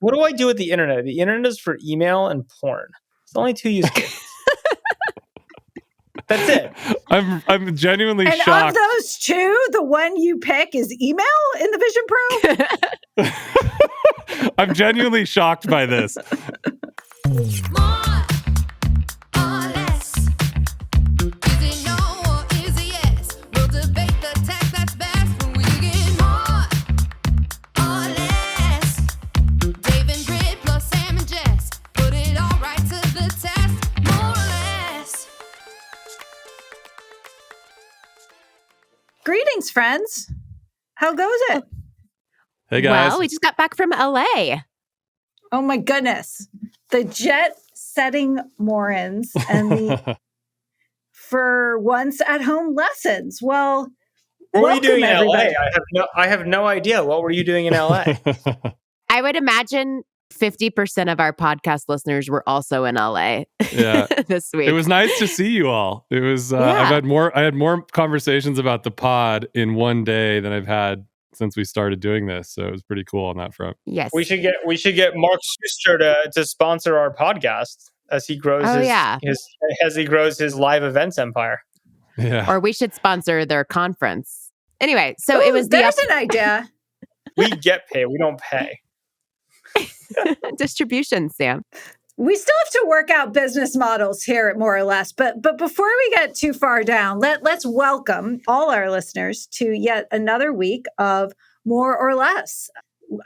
What do I do with the internet? The internet is for email and porn. It's only 2 use cases. That's it. I'm genuinely and shocked. And of those two, the one you pick is email in the Vision Pro? I'm genuinely shocked by this. Greetings, friends. How goes it? Hey, guys. Well, we just got back from LA. Oh, my goodness. The jet-setting Morons and the for once at home lessons. Well, what were you doing in everybody. LA? I have no idea. What were you doing in LA? I would imagine 50% of our podcast listeners were also in LA this week. It was nice to see you all. It was I had more conversations about the pod in one day than I've had since we started doing this. So it was pretty cool on that front. Yes. We should get Mark Schuster to sponsor our podcast as he grows his live events empire. Yeah. Or we should sponsor their conference. Anyway, so Ooh, it was there's an idea. We get paid. We don't pay. Distribution, Sam. We still have to work out business models here at More or Less, but before we get too far down, let's welcome all our listeners to yet another week of More or Less.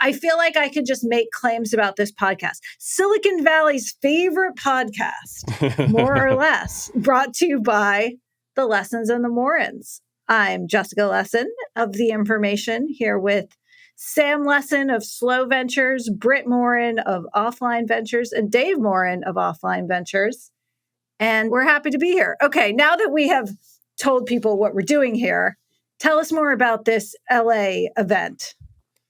I feel like I could just make claims about this podcast. Silicon Valley's favorite podcast, More or Less, brought to you by the Lessons and the Morons. I'm Jessica Lesson of The Information, here with Sam Lesson of Slow Ventures, Britt Morin of Offline Ventures, and Dave Morin of Offline Ventures. And we're happy to be here. Okay, now that we have told people what we're doing here, tell us more about this LA event.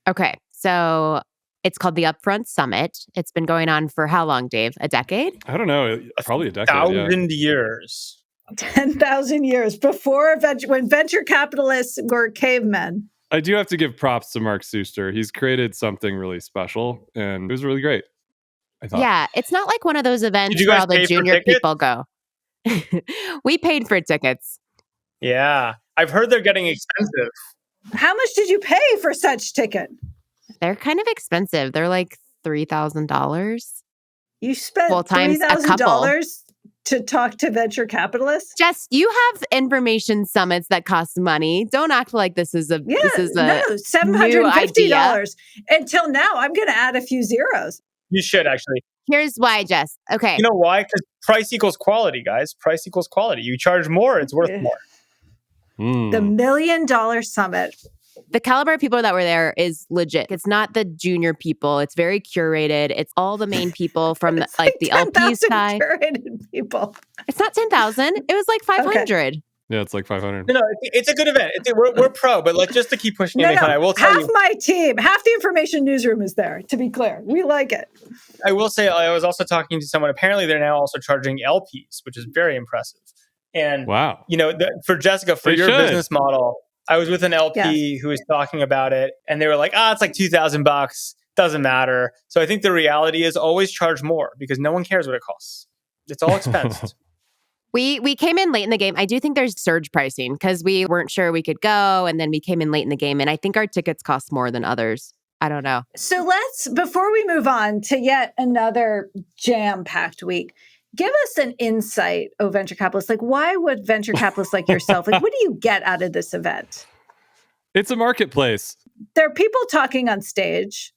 Okay, so it's called the Upfront Summit. It's been going on for how long, Dave? A decade? I don't know. Probably a decade. 1,000 years. 10,000 years before when venture capitalists were cavemen. I do have to give props to Mark Schuster. He's created something really special, and it was really great, I thought. Yeah, it's not like one of those events where all the junior people go. We paid for tickets. Yeah, I've heard they're getting expensive. How much did you pay for such ticket? They're kind of expensive. They're like $3,000. You spent Well, times a couple. $3,000 to talk to venture capitalists? Jess, you have information summits that cost money. Don't act like this is a $750. Until now, I'm going to add a few zeros. You should actually. Here's why, Jess. Okay. You know why? Because price equals quality, guys. Price equals quality. You charge more, it's worth more. The $1 Million Summit. The caliber of people that were there is legit. It's not the junior people. It's very curated. It's all the main people from the LP side. Curated people. It's not 10,000. It was like 500. Okay. Yeah, it's like 500. No, it's a good event. We're pro, but just to keep pushing it, I will tell you. My team, half the information newsroom is there, to be clear. We like it. I will say, I was also talking to someone. Apparently, they're now also charging LPs, which is very impressive. And, wow. For Jessica, for your business model, I was with an LP who was talking about it, and they were like, it's like $2,000. Doesn't matter. So I think the reality is always charge more because no one cares what it costs. It's all expensed. We came in late in the game. I do think there's surge pricing because we weren't sure we could go, and then we came in late in the game, and I think our tickets cost more than others. I don't know. So before we move on to yet another jam-packed week, give us an insight, venture capitalists. Like, why would venture capitalists like yourself, what do you get out of this event? It's a marketplace. There are people talking on stage,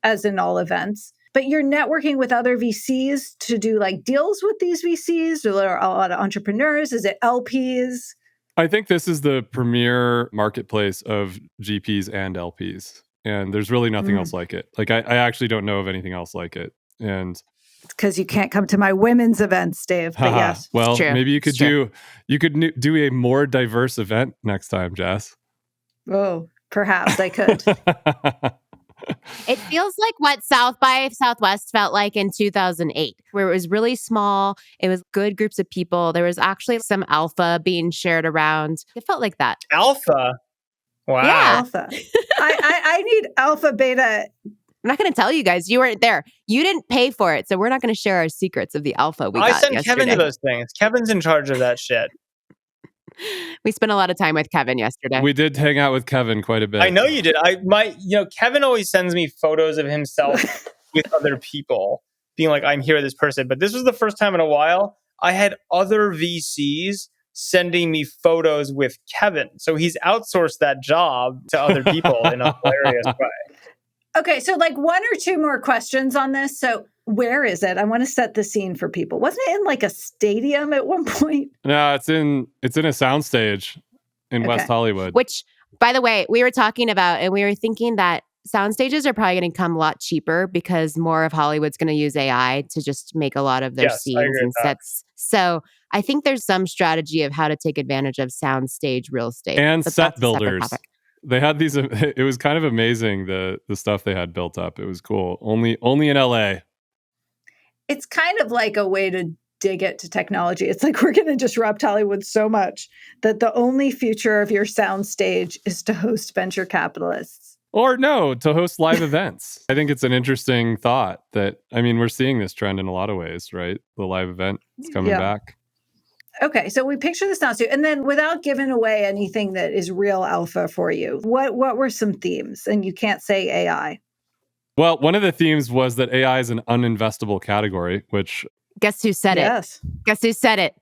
as in all events, but you're networking with other VCs to do deals with these VCs. Are there a lot of entrepreneurs? Is it LPs? I think this is the premier marketplace of GPs and LPs. And there's really nothing else like it. I actually don't know of anything else like it. And because you can't come to my women's events, Dave. But yes, well, maybe you could do a more diverse event next time, Jess. Oh, perhaps I could. It feels like what South by Southwest felt like in 2008, where it was really small. It was good groups of people. There was actually some alpha being shared around. It felt like that. Alpha? Wow. Yeah. Alpha. I need alpha, beta I'm not going to tell you guys. You weren't there. You didn't pay for it. So we're not going to share our secrets of the alpha we got I sent yesterday. Kevin to those things. Kevin's in charge of that shit. We spent a lot of time with Kevin yesterday. We did hang out with Kevin quite a bit. I know you did. Kevin always sends me photos of himself with other people being like, I'm here with this person. But this was the first time in a while I had other VCs sending me photos with Kevin. So he's outsourced that job to other people in a hilarious way. Okay, so like one or two more questions on this. So where is it? I want to set the scene for people. Wasn't it in like a stadium at one point? No, it's in a soundstage in West Hollywood. Which, by the way, we were talking about, and we were thinking that sound stages are probably going to come a lot cheaper because more of Hollywood's going to use AI to just make a lot of their scenes and sets. So I think there's some strategy of how to take advantage of sound stage real estate. And set builders. They had these, it was kind of amazing, the stuff they had built up. It was cool. Only in LA. It's kind of like a way to dig it to technology. It's like we're going to disrupt Hollywood so much that the only future of your sound stage is to host venture capitalists. Or no, to host live events. I think it's an interesting thought that, we're seeing this trend in a lot of ways, right? The live event is coming back. Okay, so we picture the sound stage. And then without giving away anything that is real alpha for you, what were some themes? And you can't say AI. Well, one of the themes was that AI is an uninvestable category, which... Guess who said it? Guess who said it?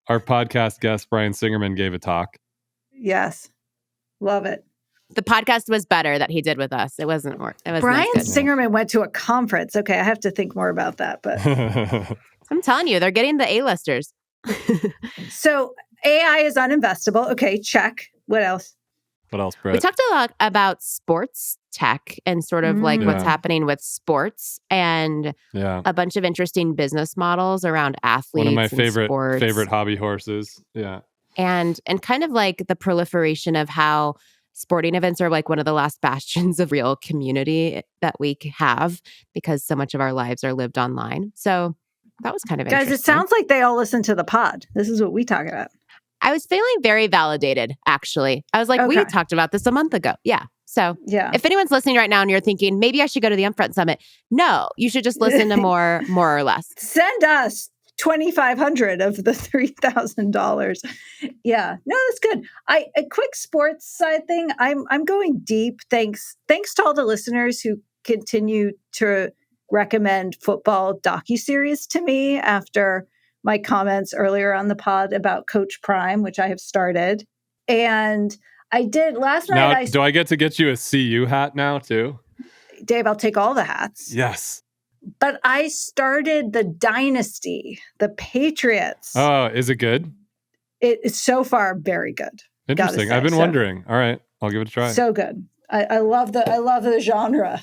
Our podcast guest, Brian Singerman, gave a talk. Yes. Love it. The podcast was better that he did with us. It wasn't more. Brian Singerman went to a conference. Okay, I have to think more about that. But I'm telling you, they're getting the A-listers. So AI is uninvestable. Okay, check. What else? What else, Brett? We talked a lot about sports tech and sort of like what's happening with sports and a bunch of interesting business models around athletes. One of my favorite hobby horses. Yeah. And kind of like the proliferation of how sporting events are like one of the last bastions of real community that we have because so much of our lives are lived online. So that was kind of interesting. Guys, it sounds like they all listen to the pod. This is what we talk about. I was feeling very validated, actually. I was like, we talked about this a month ago. Yeah. So if anyone's listening right now and you're thinking, maybe I should go to the Upfront Summit. No, you should just listen to more or less. Send us $2,500 of the $3,000. Yeah. No, that's good. A quick sports side thing. I'm going deep. Thanks to all the listeners who continue to recommend football docuseries to me after my comments earlier on the pod about Coach Prime, which I have started. And I did last night. Now, do I get to get you a CU hat now too? Dave, I'll take all the hats. Yes. But I started the Dynasty, the Patriots. Oh, is it good? It is so far very good. Interesting. I've been wondering. All right, I'll give it a try. So good. I love the genre.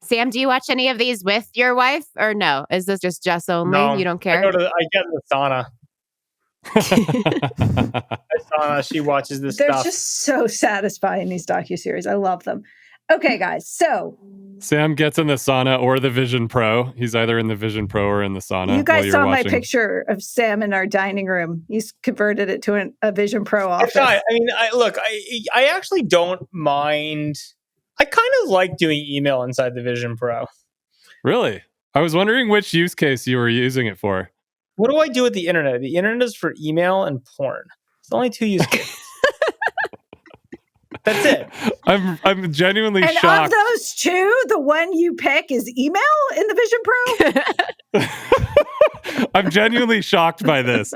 Sam, do you watch any of these with your wife or no? Is this just Jess only? No, you don't care? I get in the sauna. Sauna, she watches this They're stuff. They're just so satisfying, these docuseries. I love them. Okay, guys. So Sam gets in the sauna or the Vision Pro. He's either in the Vision Pro or in the sauna. You guys saw my picture of Sam in our dining room. He's converted it to a Vision Pro office. I actually don't mind. I kind of like doing email inside the Vision Pro. Really? I was wondering which use case you were using it for. What do I do with the internet? The internet is for email and porn. It's only two use cases. That's it. I'm genuinely shocked. And of those two, the one you pick is email in the Vision Pro? I'm genuinely shocked by this.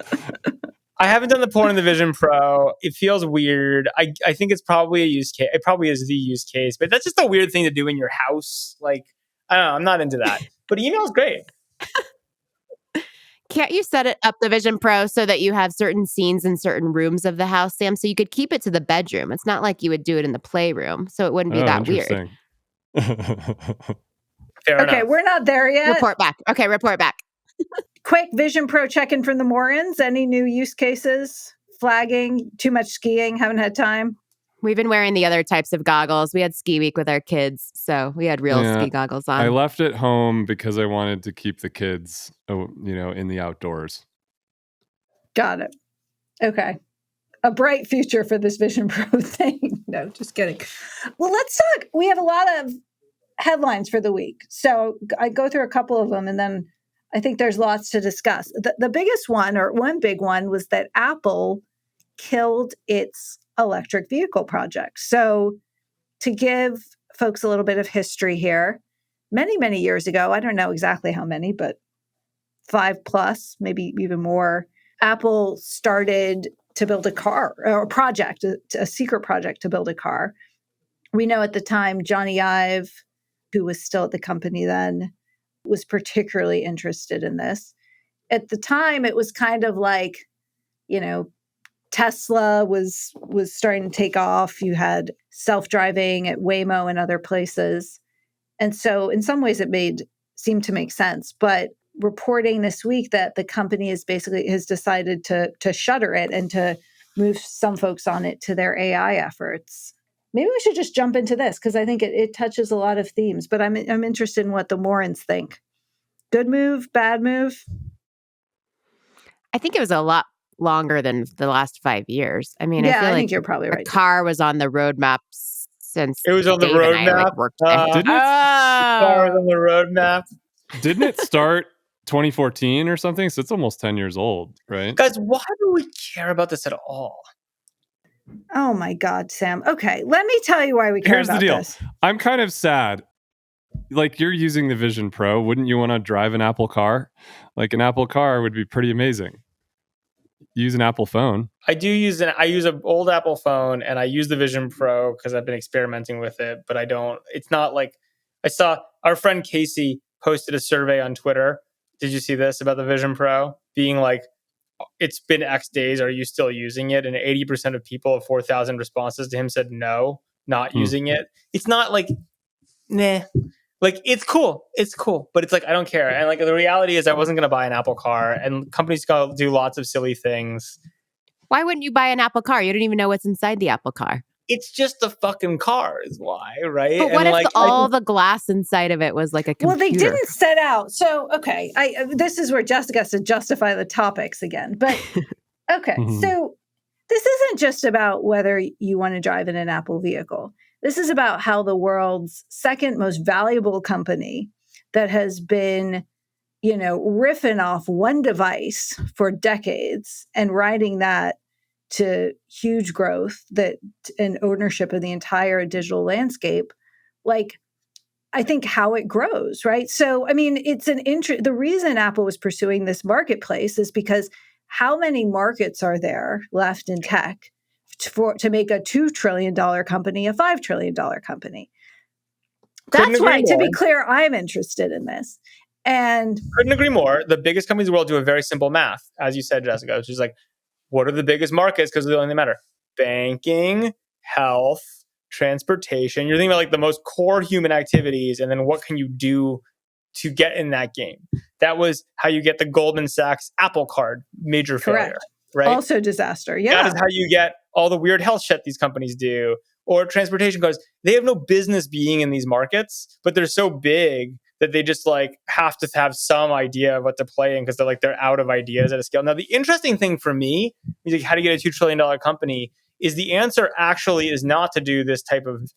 I haven't done the porn in the Vision Pro. It feels weird. I think it's probably a use case. It probably is the use case, but that's just a weird thing to do in your house. Like, I don't know. I'm not into that. But email is great. Can't you set it up the Vision Pro so that you have certain scenes in certain rooms of the house, Sam? So you could keep it to the bedroom. It's not like you would do it in the playroom. So it wouldn't be that weird. Fair enough. We're not there yet. Report back. Okay, report back. Quick Vision Pro check-in from the Morans. Any new use cases? Flagging? Too much skiing? Haven't had time? We've been wearing the other types of goggles. We had ski week with our kids, so we had real ski goggles on. I left it home because I wanted to keep the kids, in the outdoors. Got it. Okay. A bright future for this Vision Pro thing. No, just kidding. Well, let's talk. We have a lot of headlines for the week. So I go through a couple of them, and then I think there's lots to discuss. The biggest one, or one big one, was that Apple killed its electric vehicle project. So to give folks a little bit of history here, many, many years ago, I don't know exactly how many, but 5+, maybe even more, Apple started to build a car, or a project, a secret project to build a car. We know at the time, Johnny Ive, who was still at the company then, was particularly interested in this. At the time, it was kind of like, Tesla was starting to take off. You had self-driving at Waymo and other places. And so in some ways it seemed to make sense. But reporting this week that the company has decided to shutter it and to move some folks on it to their AI efforts. Maybe we should just jump into this because I think it touches a lot of themes, but I'm interested in what the Morans think. Good move, bad move? I think it was a lot longer than the last 5 years. I mean, I think you're probably right. The car was on the roadmap since it was on Dave the roadmap. Didn't it? Car was on the roadmap. Didn't it start 2014 or something? So it's almost 10 years old, right? Guys, why do we care about this at all? Oh my God, Sam. Okay, let me tell you why we care about this. Here's the deal. I'm kind of sad. Like, you're using the Vision Pro. Wouldn't you want to drive an Apple car? Like, an Apple car would be pretty amazing. Use an Apple phone. I use an old Apple phone, and I use the Vision Pro because I've been experimenting with it, but it's not like, I saw our friend Casey posted a survey on Twitter. Did you see this about the Vision Pro being like, it's been X days, are you still using it? And 80% of people of 4,000 responses to him said no, not using it. It's not like, nah. Like, it's cool, but it's like, I don't care. And like, the reality is I wasn't going to buy an Apple car, and companies go do lots of silly things. Why wouldn't you buy an Apple car? You don't even know what's inside the Apple car. It's just the fucking car is why, right? But what if all the glass inside of it was like a computer? Well, they didn't set out. So, okay, this is where Jessica has to justify the topics again. But, okay, so this isn't just about whether you want to drive in an Apple vehicle. This is about how the world's second most valuable company that has been, riffing off one device for decades and riding that to huge growth and ownership of the entire digital landscape, like, I think how it grows, right? So, I mean, it's the reason Apple was pursuing this marketplace is because how many markets are there left in tech to make a $2 trillion company a $5 trillion company? That's why, to be clear, I'm interested in this. And couldn't agree more. The biggest companies in the world do a very simple math, as you said, Jessica, which is like, what are the biggest markets? Because they only matter. Banking, health, transportation. You're thinking about like the most core human activities, and then what can you do to get in that game? That was how you get the Goldman Sachs Apple Card major failure. Right? Also disaster. Yeah. That is how you get all the weird health shit these companies do. Or transportation cars. They have no business being in these markets, but they're so big that they just like have to have some idea of what to play in because they're out of ideas at a scale. Now, the interesting thing for me is like how to get a $2 trillion company is the answer actually is not to do this type of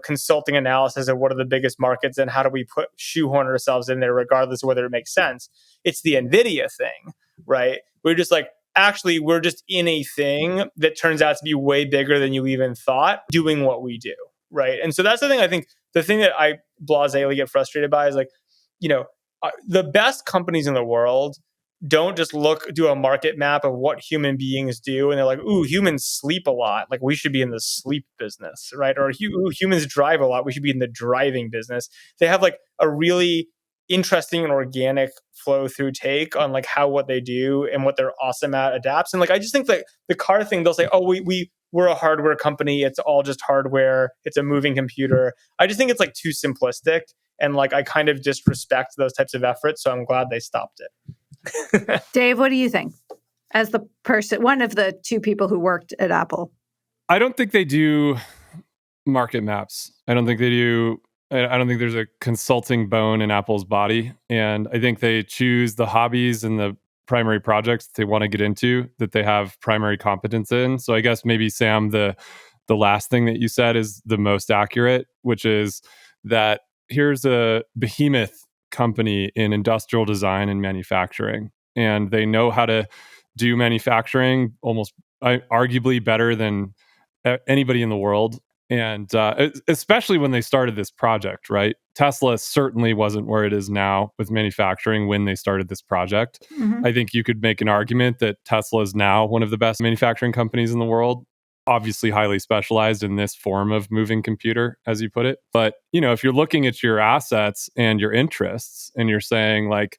consulting analysis of what are the biggest markets and how do we shoehorn ourselves in there regardless of whether it makes sense. It's the NVIDIA thing, right? We're just like, actually, we're just in a thing that turns out to be way bigger than you even thought, doing what we do, right? And so that's the thing. I think the thing that I blasely get frustrated by is like, the best companies in the world don't just do a market map of what human beings do, and they're like, ooh, humans sleep a lot, like we should be in the sleep business, right? Or ooh, humans drive a lot, we should be in the driving business. They have like a really interesting and organic flow through take on like how what they do and what they're awesome at adapts. And like, I just think that the car thing, they'll say, oh, we're a hardware company. It's all just hardware. It's a moving computer. I just think it's like too simplistic. And like, I kind of disrespect those types of efforts. So I'm glad they stopped it. Dave, what do you think? As the one of the two people who worked at Apple. I don't think they do market maps. I don't think there's a consulting bone in Apple's body. And I think they choose the hobbies and the primary projects they want to get into that they have primary competence in. So I guess maybe, Sam, the last thing that you said is the most accurate, which is that here's a behemoth company in industrial design and manufacturing, and they know how to do manufacturing almost arguably better than anybody in the world. And especially when they started this project, right? Tesla certainly wasn't where it is now with manufacturing when they started this project. Mm-hmm. I think you could make an argument that Tesla is now one of the best manufacturing companies in the world. Obviously highly specialized in this form of moving computer, as you put it. But, if you're looking at your assets and your interests and you're saying, like,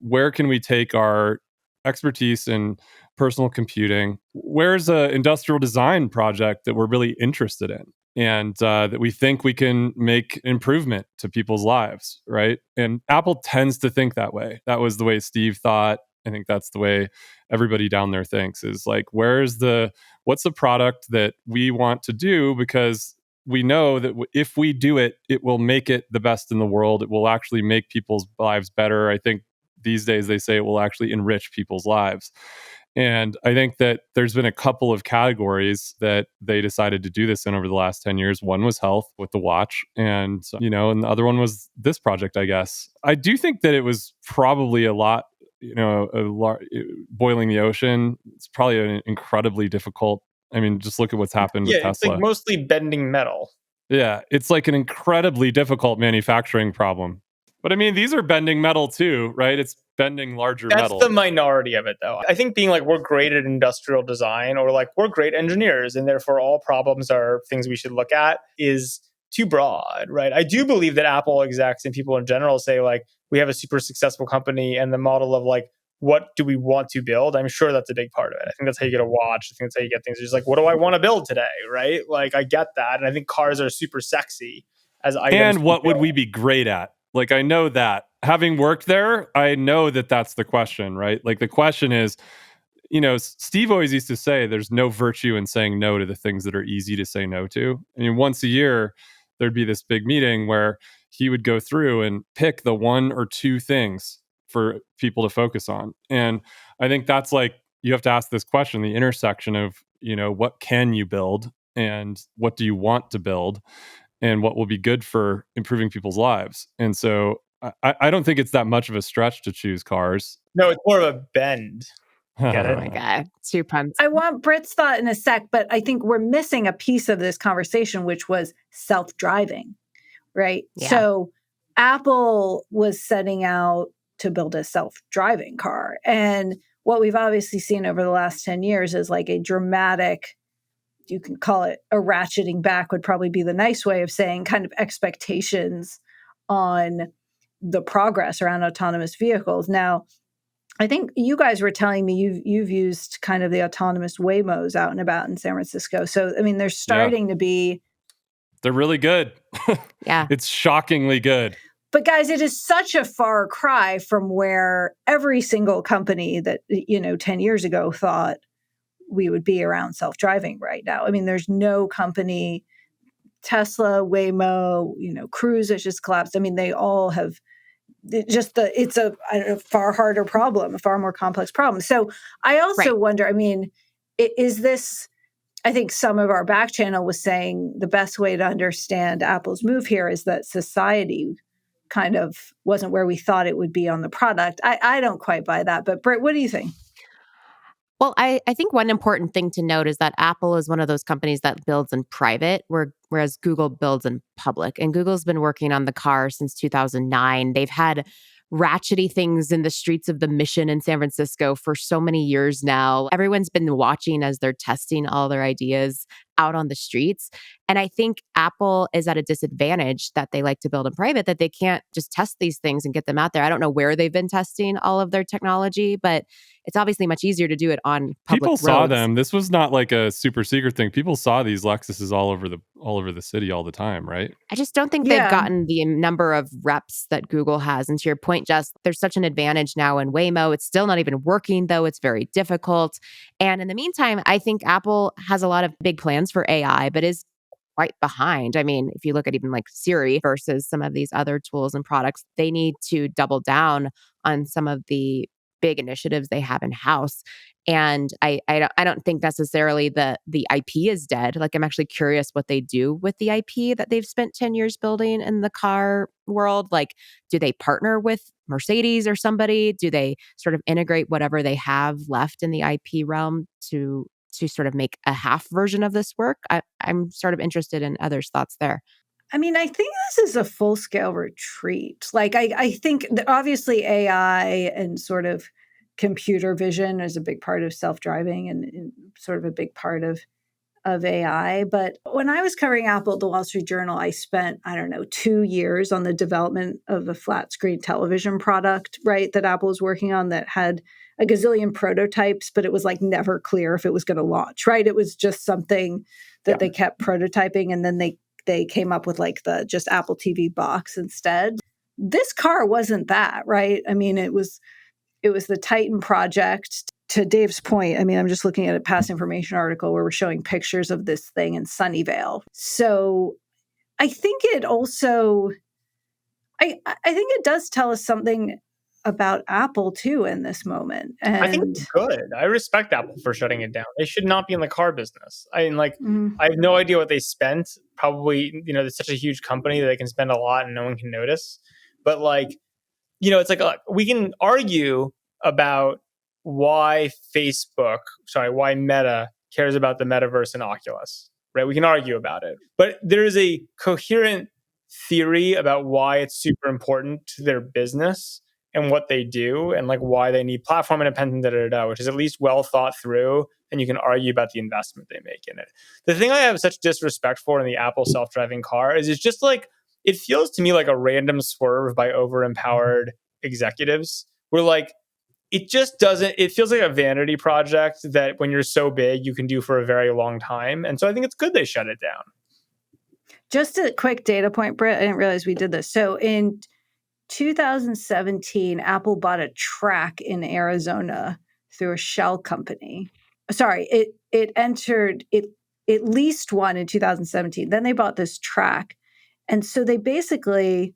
where can we take our expertise in personal computing? Where's an industrial design project that we're really interested in and that we think we can make improvement to people's lives, right? And Apple tends to think that way. That was the way Steve thought. I think that's the way everybody down there thinks, is like, what's the product that we want to do? Because we know that if we do it, it will make it the best in the world. It will actually make people's lives better. I think these days they say it will actually enrich people's lives. And I think that there's been a couple of categories that they decided to do this in over the last 10 years. One was health with the watch, and and the other one was this project, I guess. I do think that it was probably a lot, boiling the ocean. It's probably an incredibly difficult. I mean, just look at what's happened with Tesla. It's like mostly bending metal. Yeah, it's like an incredibly difficult manufacturing problem. But I mean, these are bending metal too, right? It's bending larger metal. That's the minority of it, though. I think being like, we're great at industrial design, or like, we're great engineers, and therefore all problems are things we should look at, is too broad, right? I do believe that Apple execs and people in general say, like, we have a super successful company, and the model of like, what do we want to build? I'm sure that's a big part of it. I think that's how you get a watch. I think that's how you get things. It's just like, what do I want to build today, right? Like, I get that. And I think cars are super sexy as items. And what would we be great at? Like, I know that. Having worked there, I know that that's the question, right? Like, the question is, Steve always used to say there's no virtue in saying no to the things that are easy to say no to. I mean, once a year, there'd be this big meeting where he would go through and pick the one or two things for people to focus on. And I think that's like, you have to ask this question, the intersection of, what can you build and what do you want to build and what will be good for improving people's lives. And so I don't think it's that much of a stretch to choose cars. No, it's more of a bend. Get it? Oh my God. 2 puns. I want Britt's thought in a sec, but I think we're missing a piece of this conversation, which was self-driving, right? Yeah. So Apple was setting out to build a self-driving car. And what we've obviously seen over the last 10 years is like a dramatic, you can call it a ratcheting back would probably be the nice way of saying, kind of expectations on the progress around autonomous vehicles. Now, I think you guys were telling me you've used kind of the autonomous Waymos out and about in San Francisco. So, I mean, they're starting to be... They're really good. Yeah. It's shockingly good. But guys, it is such a far cry from where every single company that, 10 years ago thought we would be around self-driving right now. I mean, there's no company, Tesla, Waymo, Cruise has just collapsed. I mean, they all have it's a far harder problem, a far more complex problem. So I also wonder, I mean, is this, I think some of our back channel was saying the best way to understand Apple's move here is that society kind of wasn't where we thought it would be on the product. I don't quite buy that. But Britt, what do you think? Well, I think one important thing to note is that Apple is one of those companies that builds in private, whereas Google builds in public. And Google's been working on the car since 2009. They've had ratchety things in the streets of the Mission in San Francisco for so many years now. Everyone's been watching as they're testing all their ideas out on the streets. And I think Apple is at a disadvantage that they like to build in private, that they can't just test these things and get them out there. I don't know where they've been testing all of their technology, but it's obviously much easier to do it on public roads. People saw them. This was not like a super secret thing. People saw these Lexuses all over the city all the time, right? I just don't think they've gotten the number of reps that Google has. And to your point, Jess, there's such an advantage now in Waymo. It's still not even working, though. It's very difficult. And in the meantime, I think Apple has a lot of big plans for AI, but is quite behind. I mean, if you look at even like Siri versus some of these other tools and products, they need to double down on some of the big initiatives they have in house. And I don't think necessarily the IP is dead. Like, I'm actually curious what they do with the IP that they've spent 10 years building in the car world. Like, do they partner with Mercedes or somebody? Do they sort of integrate whatever they have left in the IP realm to sort of make a half version of this work? I'm sort of interested in others' thoughts there. I mean, I think this is a full-scale retreat. Like, I think obviously AI and sort of computer vision is a big part of self-driving and sort of a big part of AI. But when I was covering Apple at the Wall Street Journal, I spent, 2 years on the development of a flat screen television product, right, that Apple was working on that had a gazillion prototypes, but it was like never clear if it was going to launch, right? It was just something that they kept prototyping, and then they came up with like the just Apple TV box instead. This car wasn't that, right? I mean, it was the Titan project. To Dave's point, I mean, I'm just looking at a past information article where we're showing pictures of this thing in Sunnyvale. So I think it also, I think it does tell us something about Apple too in this moment. And I think it's good. I respect Apple for shutting it down. They should not be in the car business. I mean, like, I have no idea what they spent. Probably, it's such a huge company that they can spend a lot and no one can notice. But like, it's like we can argue about why Meta cares about the metaverse and Oculus, right? We can argue about it. But there is a coherent theory about why it's super important to their business and what they do and like why they need platform independence, which is at least well thought through, and you can argue about the investment they make in it. The thing I have such disrespect for in the Apple self-driving car is it's just like, it feels to me like a random swerve by over-empowered executives where like, it feels like a vanity project that when you're so big, you can do for a very long time. And so I think it's good they shut it down. Just a quick data point, Britt, I didn't realize we did this. So in 2017, Apple bought a track in Arizona through a shell company. Sorry, it leased one in 2017. Then they bought this track. And so they basically,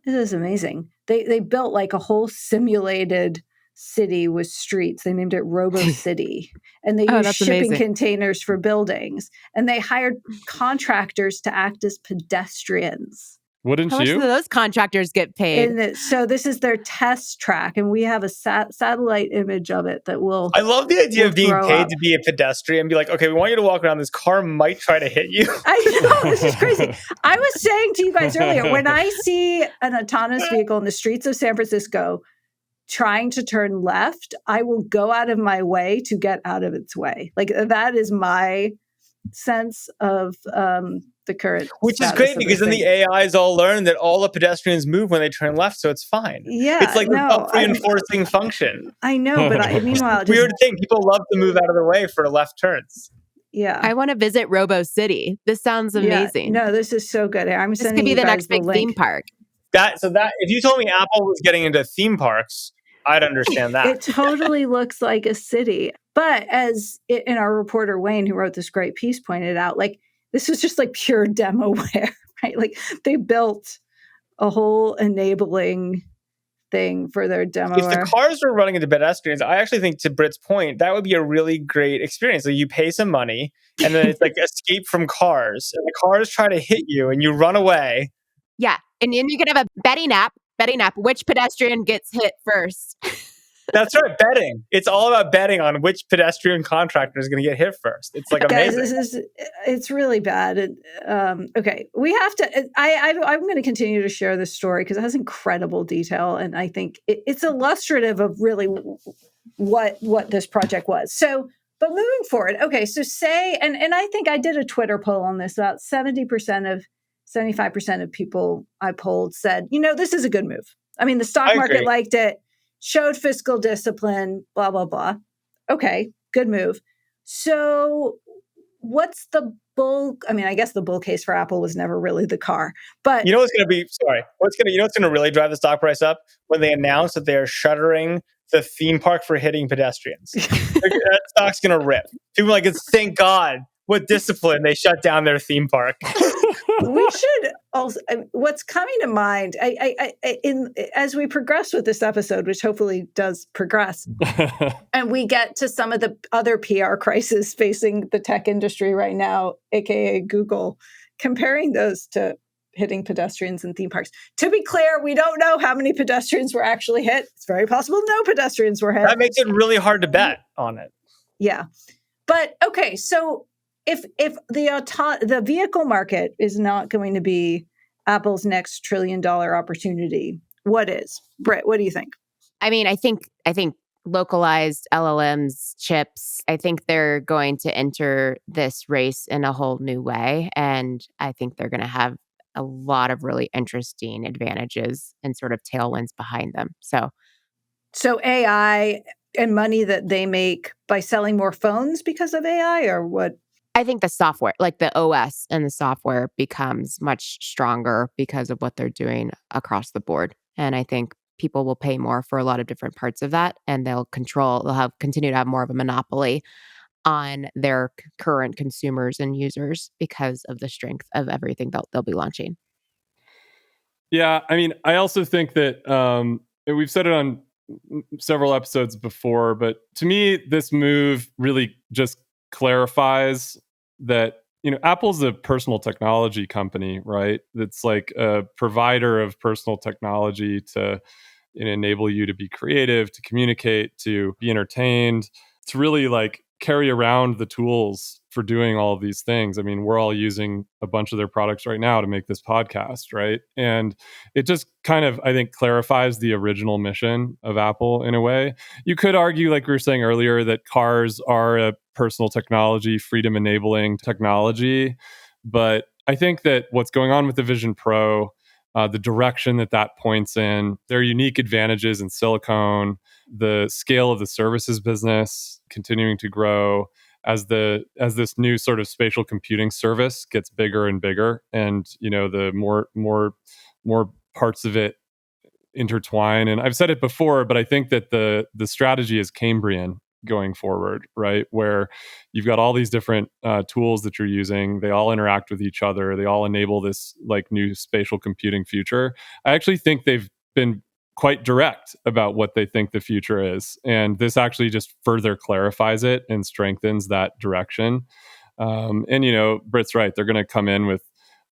this is amazing. They built like a whole simulated city with streets. They named it RoboCity. And they used shipping containers for buildings. And they hired contractors to act as pedestrians. Wouldn't How you? much do those contractors get paid? So this is their test track, and we have a satellite image of it that will. I love the idea of being paid to be a pedestrian. Be like, okay, we want you to walk around. This car might try to hit you. I know, this is crazy. I was saying to you guys earlier, when I see an autonomous vehicle in the streets of San Francisco trying to turn left, I will go out of my way to get out of its way. Like, that is my sense of the current. Which is great because then the AIs all learn that all the pedestrians move when they turn left, so it's fine. Yeah, it's like a reinforcing function. I know, but meanwhile, weird thing. People love to move out of the way for left turns. Yeah, I want to visit RoboCity. This sounds amazing. Yeah, no, this is so good. This could be the next big theme park. That if you told me Apple was getting into theme parks, I'd understand that. It totally looks like a city. But as in our reporter Wayne, who wrote this great piece, pointed out, like, this was just like pure demoware, right? Like, they built a whole enabling thing for their demoware. If the cars were running into pedestrians, I actually think, to Britt's point, that would be a really great experience. Like, you pay some money and then it's like escape from cars. And the cars try to hit you and you run away. Yeah. And then you could have a betting app, which pedestrian gets hit first. That's right, betting. It's all about betting on which pedestrian contractor is going to get hit first. It's like amazing. Guys, it's really bad. Okay, we have to. I'm going to continue to share this story because it has incredible detail, and I think it's illustrative of really what this project was. So, but moving forward, okay. So say, and I think I did a Twitter poll on this. About 75% of people I polled said, this is a good move. I mean, the stock market liked it. Showed fiscal discipline, blah, blah, blah. Okay, good move. So what's the bull? I mean, I guess the bull case for Apple was never really the car. But what's going to really drive the stock price up? When they announce that they're shuttering the theme park for hitting pedestrians. That stock's going to rip. People are like, thank God what discipline they shut down their theme park. We should also. What's coming to mind, as we progress with this episode, which hopefully does progress, and we get to some of the other PR crises facing the tech industry right now, aka Google, comparing those to hitting pedestrians in theme parks. To be clear, we don't know how many pedestrians were actually hit. It's very possible no pedestrians were hit. That makes it really hard to bet on it. Yeah, but okay, so. If the vehicle market is not going to be Apple's next $1 trillion opportunity, what is? Britt, what do you think? I mean, I think localized LLMs, chips, I think they're going to enter this race in a whole new way. And I think they're going to have a lot of really interesting advantages and sort of tailwinds behind them. So AI and money that they make by selling more phones because of AI, or what? I think the software, like the OS and the software, becomes much stronger because of what they're doing across the board. And I think people will pay more for a lot of different parts of that, and they'll continue to have more of a monopoly on their current consumers and users because of the strength of everything they'll be launching. Yeah, I mean, I also think that we've said it on several episodes before, but to me, this move really just clarifies that, Apple's a personal technology company, right? That's like a provider of personal technology to enable you to be creative, to communicate, to be entertained, to really like carry around the tools for doing all of these things. I mean, we're all using a bunch of their products right now to make this podcast, right? And it just kind of, I think, clarifies the original mission of Apple in a way. You could argue, like we were saying earlier, that cars are a personal technology, freedom-enabling technology. But I think that what's going on with the Vision Pro, the direction that points in, their unique advantages in silicone, the scale of the services business continuing to grow as this new sort of spatial computing service gets bigger and bigger, and the more parts of it intertwine. And I've said it before, but I think that the strategy is Cambrian going forward, right? Where you've got all these different tools that you're using. They all interact with each other. They all enable this like new spatial computing future. I actually think they've been quite direct about what they think the future is. And this actually just further clarifies it and strengthens that direction. And, Britt's right. They're going to come in with,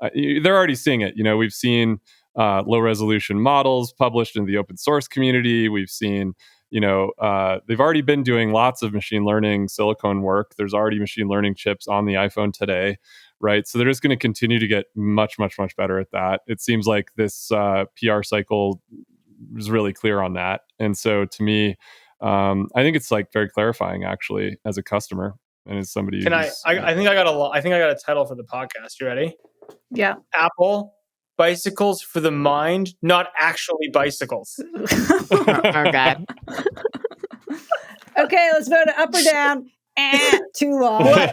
they're already seeing it. We've seen low resolution models published in the open source community. We've seen, they've already been doing lots of machine learning silicone work. There's already machine learning chips on the iPhone today, right? So they're just going to continue to get much, much, much better at that. It seems like this PR cycle is really clear on that. And so to me, I think it's like very clarifying actually as a customer and as somebody. I think I got a title for the podcast. You ready? Yeah. Apple bicycles for the mind, not actually bicycles. Oh God. Okay, let's vote up or down. Too long.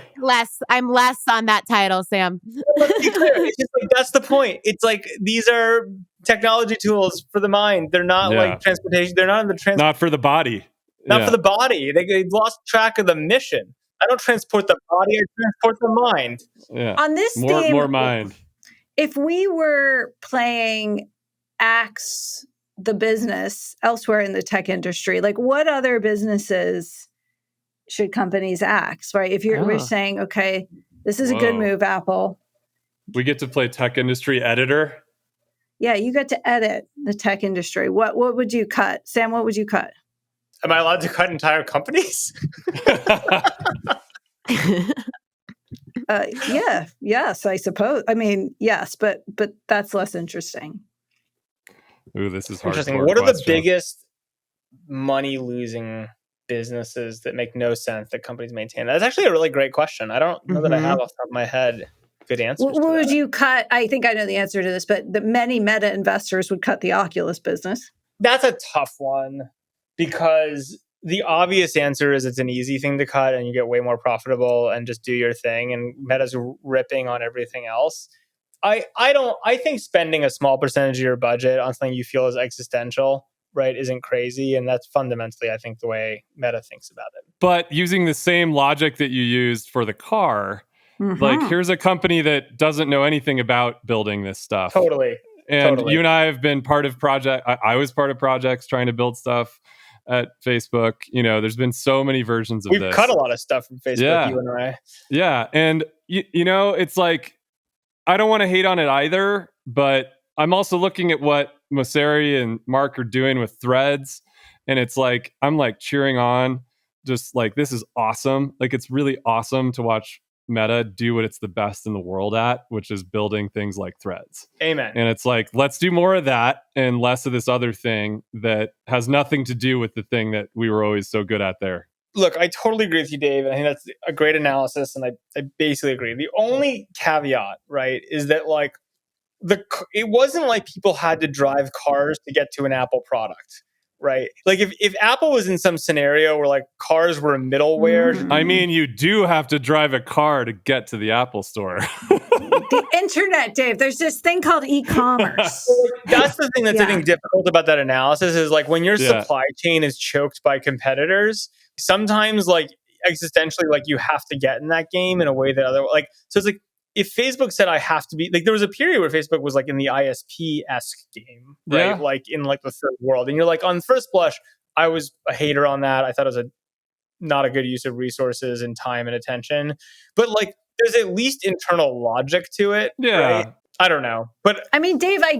I'm less on that title, Sam. It's just like, that's the point. It's like these are technology tools for the mind. They're not like transportation. They're not in the not for the body. Not for the body. They lost track of the mission. I don't transport the body. I transport the mind. Yeah. On this more theme, mind. If we were playing Axe the business elsewhere in the tech industry, like what other businesses should companies axe, right? If we're saying, okay, this is a good move, Apple. We get to play tech industry editor. Yeah, you get to edit the tech industry. What would you cut? Sam, what would you cut? Am I allowed to cut entire companies? Yes, I suppose. I mean, yes, but that's less interesting. Ooh, this is hard. Interesting. What are the biggest money-losing businesses that make no sense that companies maintain? That's actually a really great question. I don't know that I have off the top of my head good answers. What would you cut? I think I know the answer to this, but the many meta investors would cut the Oculus business. That's a tough one because the obvious answer is it's an easy thing to cut and you get way more profitable and just do your thing, and Meta's ripping on everything else. I think spending a small percentage of your budget on something you feel is existential, right, isn't crazy. And that's fundamentally, I think, the way Meta thinks about it. But using the same logic that you used for the car, Like, here's a company that doesn't know anything about building this stuff. Totally. And you and I have been part of I was part of projects trying to build stuff at Facebook. There's been so many versions of this. We've cut a lot of stuff from Facebook, you and I. Yeah. And, it's like, I don't want to hate on it either, but I'm also looking at what Mosseri and Mark are doing with Threads. And it's like, I'm like cheering on, just like, this is awesome. Like, it's really awesome to watch Meta do what it's the best in the world at, which is building things like Threads. Amen. And it's like, let's do more of that and less of this other thing that has nothing to do with the thing that we were always so good at there. Look, I totally agree with you, Dave. I think that's a great analysis, and I basically agree. The only caveat, right, is that like it wasn't like people had to drive cars to get to an Apple product. Right. Like if Apple was in some scenario where like cars were middleware. I mean, you do have to drive a car to get to the Apple store. The internet, Dave. There's this thing called e-commerce. That's the thing that's I think difficult about that analysis is like when your supply chain is choked by competitors, sometimes like existentially, like you have to get in that game in a way that so it's like, if Facebook said I have to be, like there was a period where Facebook was like in the ISP-esque game, right? Yeah. Like in like the third world. And you're like, on first blush, I was a hater on that. I thought it was not a good use of resources and time and attention. But like there's at least internal logic to it. Yeah. Right? I don't know. But I mean, Dave, I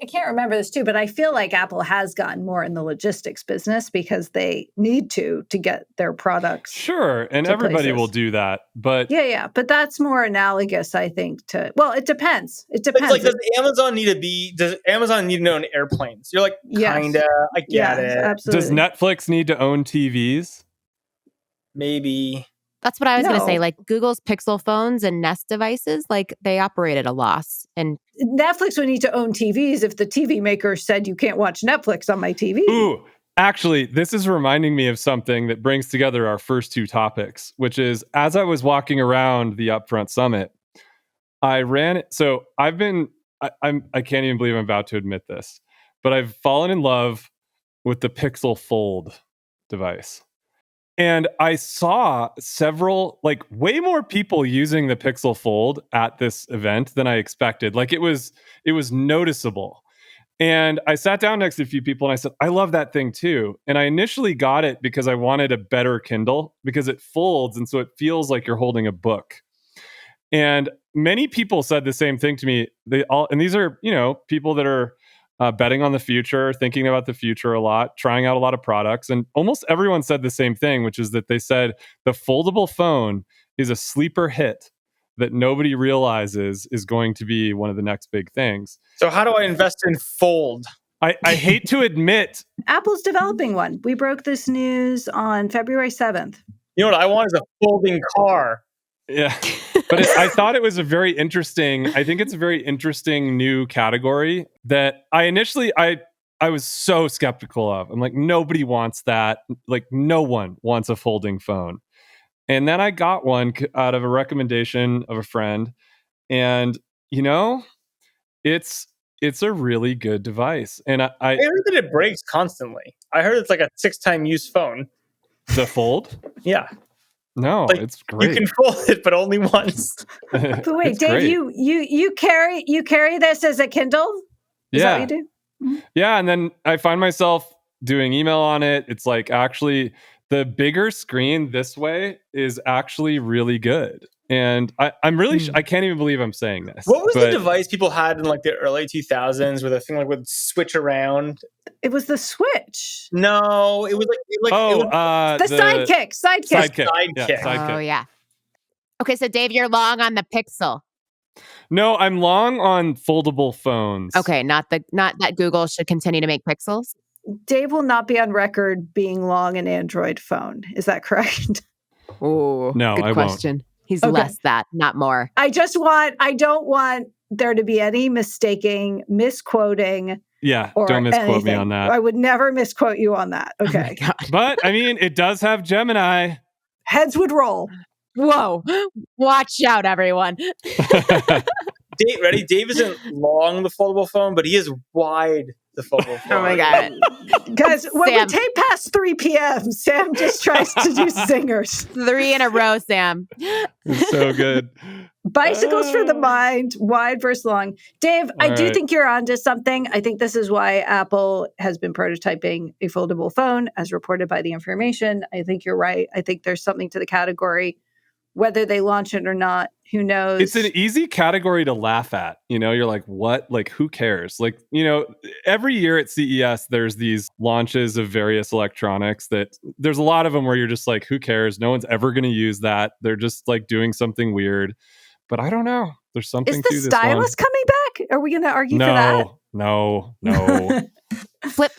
can't remember this too, but I feel like Apple has gotten more in the logistics business because they need to get their products. Sure. And everybody will do that. But yeah. But that's more analogous, I think, well, it depends. It depends. Like, does Amazon need to own airplanes? You're like, kinda, I get it. Absolutely. Does Netflix need to own TVs? Maybe. That's what I was going to say. Like Google's Pixel phones and Nest devices, like they operate at a loss. And Netflix would need to own TVs if the TV maker said you can't watch Netflix on my TV. Ooh, actually, this is reminding me of something that brings together our first two topics, which is as I was walking around the Upfront Summit, I can't even believe I'm about to admit this, but I've fallen in love with the Pixel Fold device. And I saw several, like way more people using the Pixel Fold at this event than I expected. Like it was noticeable. And I sat down next to a few people and I said, I love that thing too. And I initially got it because I wanted a better Kindle because it folds. And so it feels like you're holding a book. And many people said the same thing to me. And these are, people that are betting on the future, thinking about the future a lot, trying out a lot of products. And almost everyone said the same thing, which is that they said the foldable phone is a sleeper hit that nobody realizes is going to be one of the next big things. So how do I invest in Fold? I hate to admit. Apple's developing one. We broke this news on February 7th. You know what I want is a folding car. Yeah. But I thought it was I think it's a very interesting new category that I was so skeptical of. I'm like, nobody wants that. Like no one wants a folding phone. And then I got one out of a recommendation of a friend. And, it's a really good device. And I heard that it breaks constantly. I heard it's like a 6-time use phone. The Fold? Yeah. No, like, it's great. You can fold it, but only once. But wait, Dave, you carry this as a Kindle? Is that what you do? Mm-hmm. Yeah, and then I find myself doing email on it. It's like actually the bigger screen this way is actually really good. And I'm really, I can't even believe I'm saying this. What was the device people had in like the early 2000s where the thing like would switch around? It was the Switch. No, it was the Sidekick. Sidekick. Yeah, Sidekick. Oh, yeah. Okay, so Dave, you're long on the Pixel. No, I'm long on foldable phones. Okay, not that Google should continue to make Pixels. Dave will not be on record being long an Android phone. Is that correct? Oh, no, good I question. Won't. He's less that, not more. I don't want there to be any misquoting. Yeah, don't misquote anything. Me on that. I would never misquote you on that. Okay. Oh but I mean, it does have Gemini. Heads would roll. Whoa. Watch out, everyone. Dave, ready? Dave isn't long the foldable phone, but he is wide the foldable phone. Oh my God. Guys, when Sam. we take past 3 p.m., Sam just tries to do singers. 3 in a row, Sam. It's so good. Bicycles for the mind, wide versus long. Dave, I do think you're onto something. I think this is why Apple has been prototyping a foldable phone, as reported by The Information. I think you're right. I think there's something to the category. Whether they launch it or not, who knows? It's an easy category to laugh at. You're like, what? Like, who cares? Like, every year at CES, there's these launches of various electronics that there's a lot of them where you're just like, who cares? No one's ever going to use that. They're just like doing something weird. But I don't know. There's something to this one. Is the stylus coming back? Are we going to argue for that? No.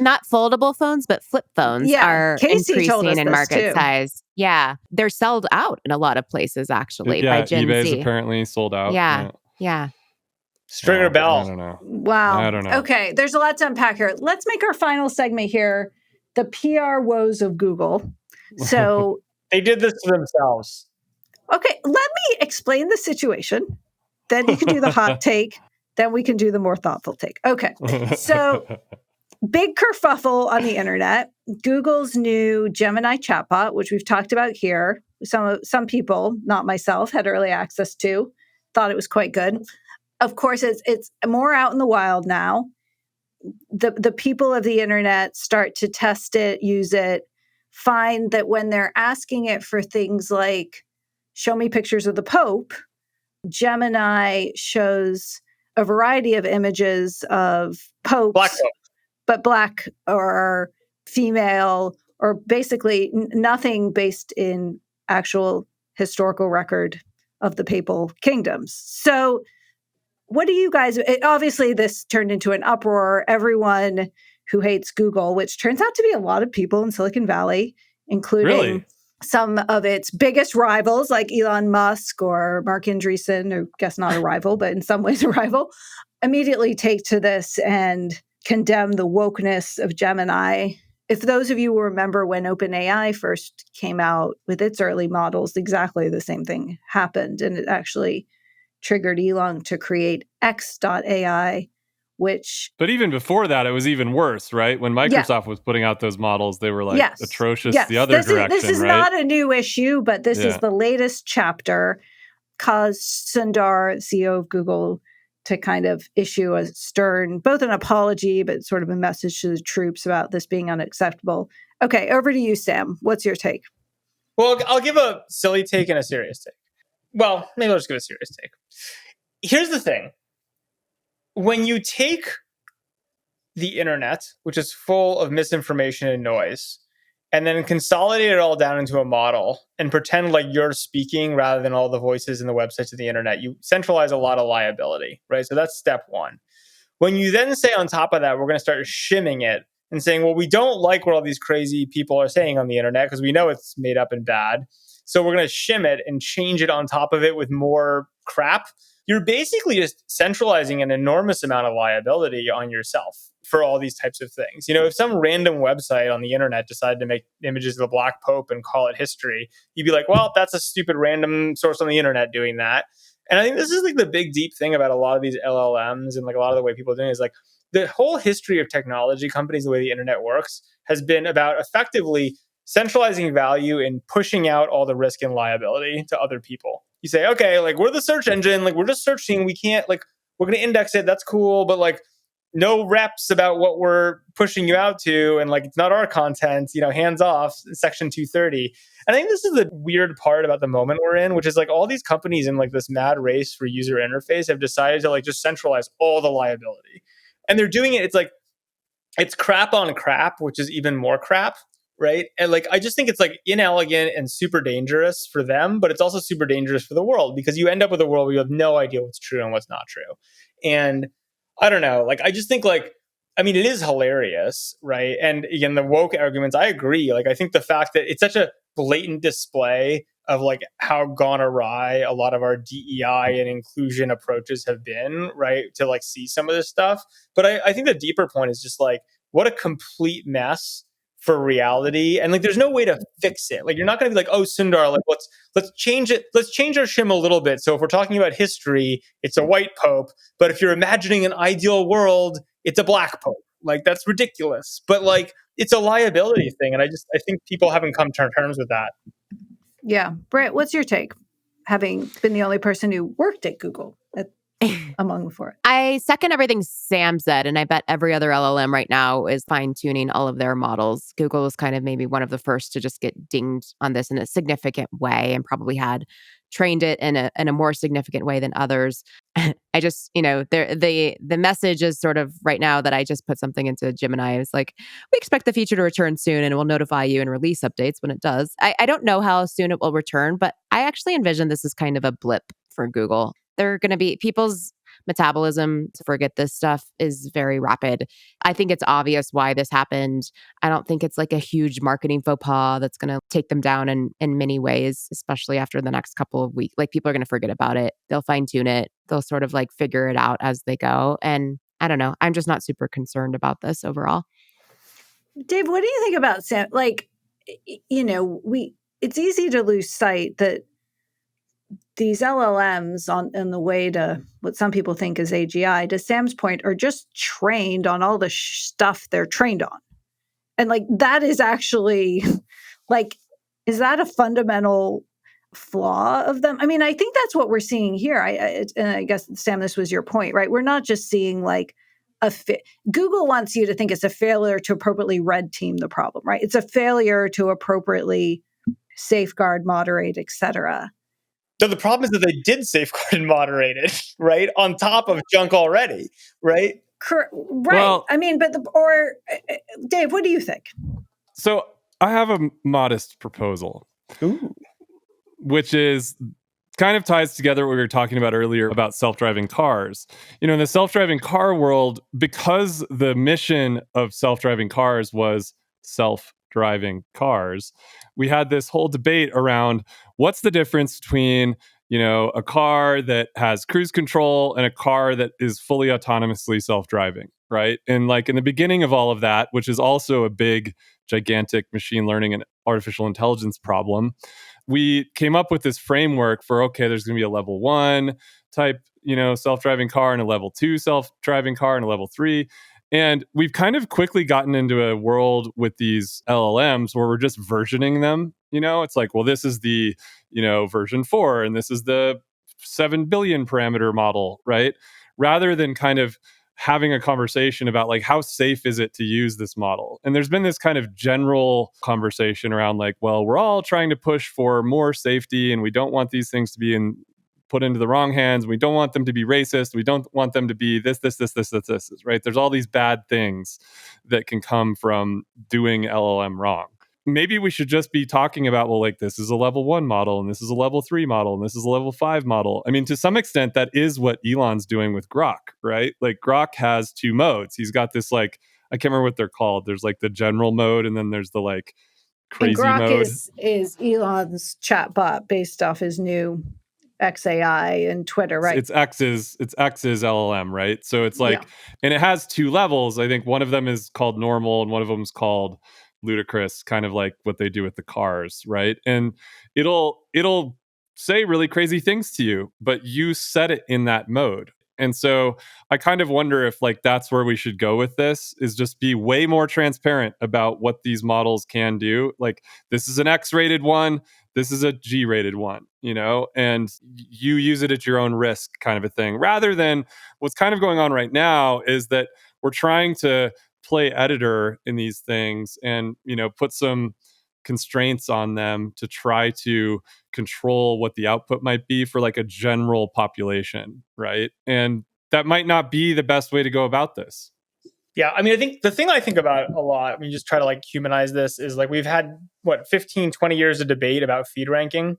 Not foldable phones, but flip phones are Casey told us increasing in this market too. size. Yeah. They're sold out in a lot of places, actually, by Gen eBay's Z. apparently sold out. Yeah. Stringer Bell. I don't know. Wow. I don't know. Okay, there's a lot to unpack here. Let's make our final segment here, the PR woes of Google. So they did this to themselves. Okay, let me explain the situation. Then you can do the hot take. Then we can do the more thoughtful take. Okay, so big kerfuffle on the internet. Google's new Gemini chatbot, which we've talked about here. Some people, not myself, had early access to. Thought it was quite good. Of course, it's more out in the wild now. The people of the internet start to test it, use it, find that when they're asking it for things like, show me pictures of the Pope, Gemini shows a variety of images of popes, Black Pope. But black or female, or basically nothing based in actual historical record of the papal kingdoms. So what do you guys, obviously this turned into an uproar. Everyone who hates Google, which turns out to be a lot of people in Silicon Valley, including some of its biggest rivals like Elon Musk or Mark Andreessen, or I guess not a rival, but in some ways a rival, immediately take to this and condemn the wokeness of Gemini. If those of you will remember when OpenAI first came out with its early models, exactly the same thing happened. And it actually triggered Elon to create X.AI, which... But even before that, it was even worse, right? When Microsoft was putting out those models, they were like atrocious the other direction, This is not a new issue, but this is the latest chapter, caused Sundar, CEO of Google, to kind of issue a stern, both an apology, but sort of a message to the troops about this being unacceptable. Okay, over to you, Sam. What's your take? Well, I'll give a silly take and a serious take. Well, maybe I'll just give a serious take. Here's the thing. When you take the internet, which is full of misinformation and noise, and then consolidate it all down into a model and pretend like you're speaking rather than all the voices and the websites of the internet, you centralize a lot of liability, right? So that's step one. When you then say on top of that, we're going to start shimming it and saying, well, we don't like what all these crazy people are saying on the internet because we know it's made up and bad. So we're going to shim it and change it on top of it with more crap. You're basically just centralizing an enormous amount of liability on yourself for all these types of things. If some random website on the internet decided to make images of the Black Pope and call it history, you'd be like, well, that's a stupid random source on the internet doing that. And I think this is like the big deep thing about a lot of these LLMs and like a lot of the way people are doing it is like the whole history of technology companies, the way the internet works, has been about effectively centralizing value and pushing out all the risk and liability to other people. You say, okay, like we're the search engine, like we're just searching, we can't, like we're going to index it, that's cool, but like no reps about what we're pushing you out to, and like it's not our content, hands off, section 230. And I think this is the weird part about the moment we're in, which is like all these companies in like this mad race for user interface have decided to like just centralize all the liability. And they're doing it, it's like, it's crap on crap, which is even more crap. Right. And like, I just think it's like inelegant and super dangerous for them, but it's also super dangerous for the world because you end up with a world where you have no idea what's true and what's not true. And I don't know, like, I just think like, I mean, it is hilarious. Right. And again, the woke arguments, I agree. Like, I think the fact that it's such a blatant display of like how gone awry a lot of our DEI and inclusion approaches have been, right, to like see some of this stuff. But I think the deeper point is just like, what a complete mess for reality. And like, there's no way to fix it. Like, you're not going to be like, oh, Sundar, like, let's change it. Let's change our shim a little bit. So if we're talking about history, it's a white pope. But if you're imagining an ideal world, it's a black pope. Like, that's ridiculous. But like, it's a liability thing. And I think people haven't come to terms with that. Yeah. Brett, what's your take? Having been the only person who worked at Google among the four. I second everything Sam said, and I bet every other LLM right now is fine-tuning all of their models. Google was kind of maybe one of the first to just get dinged on this in a significant way and probably had trained it in a more significant way than others. I just, the message is sort of right now that I just put something into Gemini. It's like, we expect the feature to return soon and we'll notify you and release updates when it does. I don't know how soon it will return, but I actually envision this as kind of a blip for Google. They're going to be people's metabolism to forget this stuff is very rapid. I think it's obvious why this happened. I don't think it's like a huge marketing faux pas that's going to take them down in many ways, especially after the next couple of weeks. Like, people are going to forget about it. They'll fine tune it. They'll sort of like figure it out as they go. And I don't know. I'm just not super concerned about this overall. Dave, what do you think about Sam? Like, it's easy to lose sight that these LLMs on the way to what some people think is AGI, to Sam's point, are just trained on all the stuff they're trained on. And like, that is actually like, is that a fundamental flaw of them? I mean, I think that's what we're seeing here. And I guess, Sam, this was your point, right? We're not just seeing like Google wants you to think it's a failure to appropriately red team the problem, right? It's a failure to appropriately safeguard, moderate, et cetera. So the problem is that they did safeguard and moderate it, right? On top of junk already, right? Right. Well, I mean, Dave, what do you think? So I have a modest proposal, which is kind of ties together what we were talking about earlier about self-driving cars. In the self-driving car world, because the mission of self-driving cars was self-driving cars, we had this whole debate around what's the difference between, a car that has cruise control and a car that is fully autonomously self-driving, right? And like in the beginning of all of that, which is also a big, gigantic machine learning and artificial intelligence problem, we came up with this framework for, okay, there's going to be a level 1 type, self-driving car and a level 2 self-driving car and a level 3. And we've kind of quickly gotten into a world with these LLMs where we're just versioning them. It's like, well, this is the, version 4, and this is the 7 billion parameter model, right? Rather than kind of having a conversation about like, how safe is it to use this model? And there's been this kind of general conversation around like, well, we're all trying to push for more safety and we don't want these things to be put into the wrong hands. We don't want them to be racist. We don't want them to be this, right? There's all these bad things that can come from doing LLM wrong. Maybe we should just be talking about, well, like, this is a level 1 model and this is a level 3 model and this is a level 5 model. I mean, to some extent, that is what Elon's doing with Grok, right? Like, Grok has 2 modes. He's got this, like, I can't remember what they're called. There's like the general mode and then there's the like crazy and Grok mode. is Elon's chatbot based off his new XAI and Twitter, right? It's X's LLM, right? So it's like, and it has 2 levels. I think one of them is called normal and one of them is called ludicrous, kind of like what they do with the cars, right? And it'll say really crazy things to you, but you set it in that mode. And so I kind of wonder if like that's where we should go with this, is just be way more transparent about what these models can do. Like, this is an X-rated one, this is a G-rated one, and you use it at your own risk, kind of a thing. Rather than what's kind of going on right now is that we're trying to play editor in these things and, put some constraints on them to try to control what the output might be for like a general population, right? And that might not be the best way to go about this. Yeah, I mean, I think the thing I think about a lot when you just try to like humanize this is like, we've had 15, 20 years of debate about feed ranking,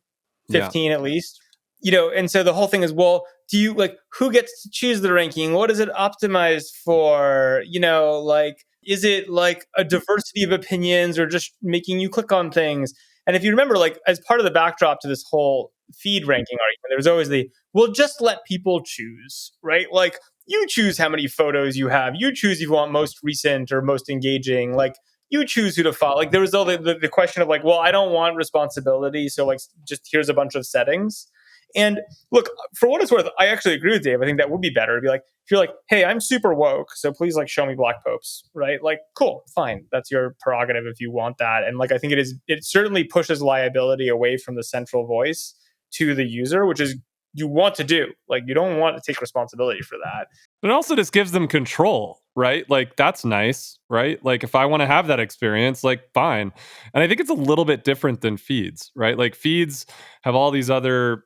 15 at least, and so the whole thing is, well, do you like, who gets to choose the ranking? What is it optimized for? Like, is it like a diversity of opinions or just making you click on things? And if you remember, like, as part of the backdrop to this whole feed ranking argument, there was always we'll just let people choose, right? Like, you choose how many photos you have. You choose if you want most recent or most engaging. Like, you choose who to follow. Like, there was all the question of like, well, I don't want responsibility, so like, just here's a bunch of settings. And look, for what it's worth, I actually agree with Dave. I think that would be better. It'd be like, if you're like, hey, I'm super woke, so please like show me black popes, right? Like, cool, fine. That's your prerogative if you want that. And like, I think it certainly pushes liability away from the central voice to the user, which is you want to do. Like, you don't want to take responsibility for that. But it also just gives them control, right? Like, that's nice, right? Like, if I want to have that experience, like, fine. And I think it's a little bit different than feeds, right? Like, feeds have all these other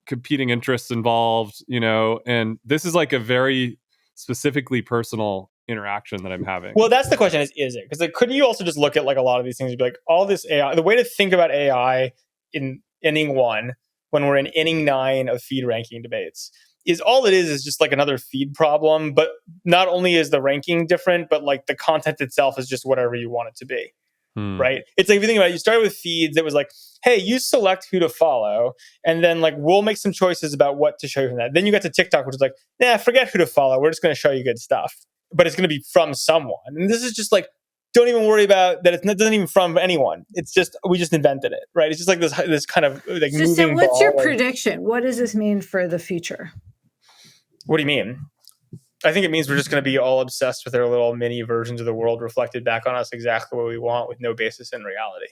competing interests involved, and this is like a very specifically personal interaction that I'm having. Well, that's the question is it? Because like, couldn't you also just look at like a lot of these things and be like, all this AI, the way to think about AI in inning 1, when we're in inning 9 of feed ranking debates, is all it is just like another feed problem. But not only is the ranking different, but like the content itself is just whatever you want it to be. Right? It's like, if you think about it, you started with feeds that was like, hey, you select who to follow, and then like we'll make some choices about what to show you from that. Then you got to TikTok, which is like, nah, forget who to follow. We're just going to show you good stuff, but it's going to be from someone. And this is just like, don't even worry about that. It doesn't even from anyone. It's just, we just invented it, right? It's just like this kind of like moving So what's your ball, prediction? What does this mean for the future? What do you mean? I think it means we're just going to be all obsessed with our little mini versions of the world reflected back on us exactly what we want with no basis in reality.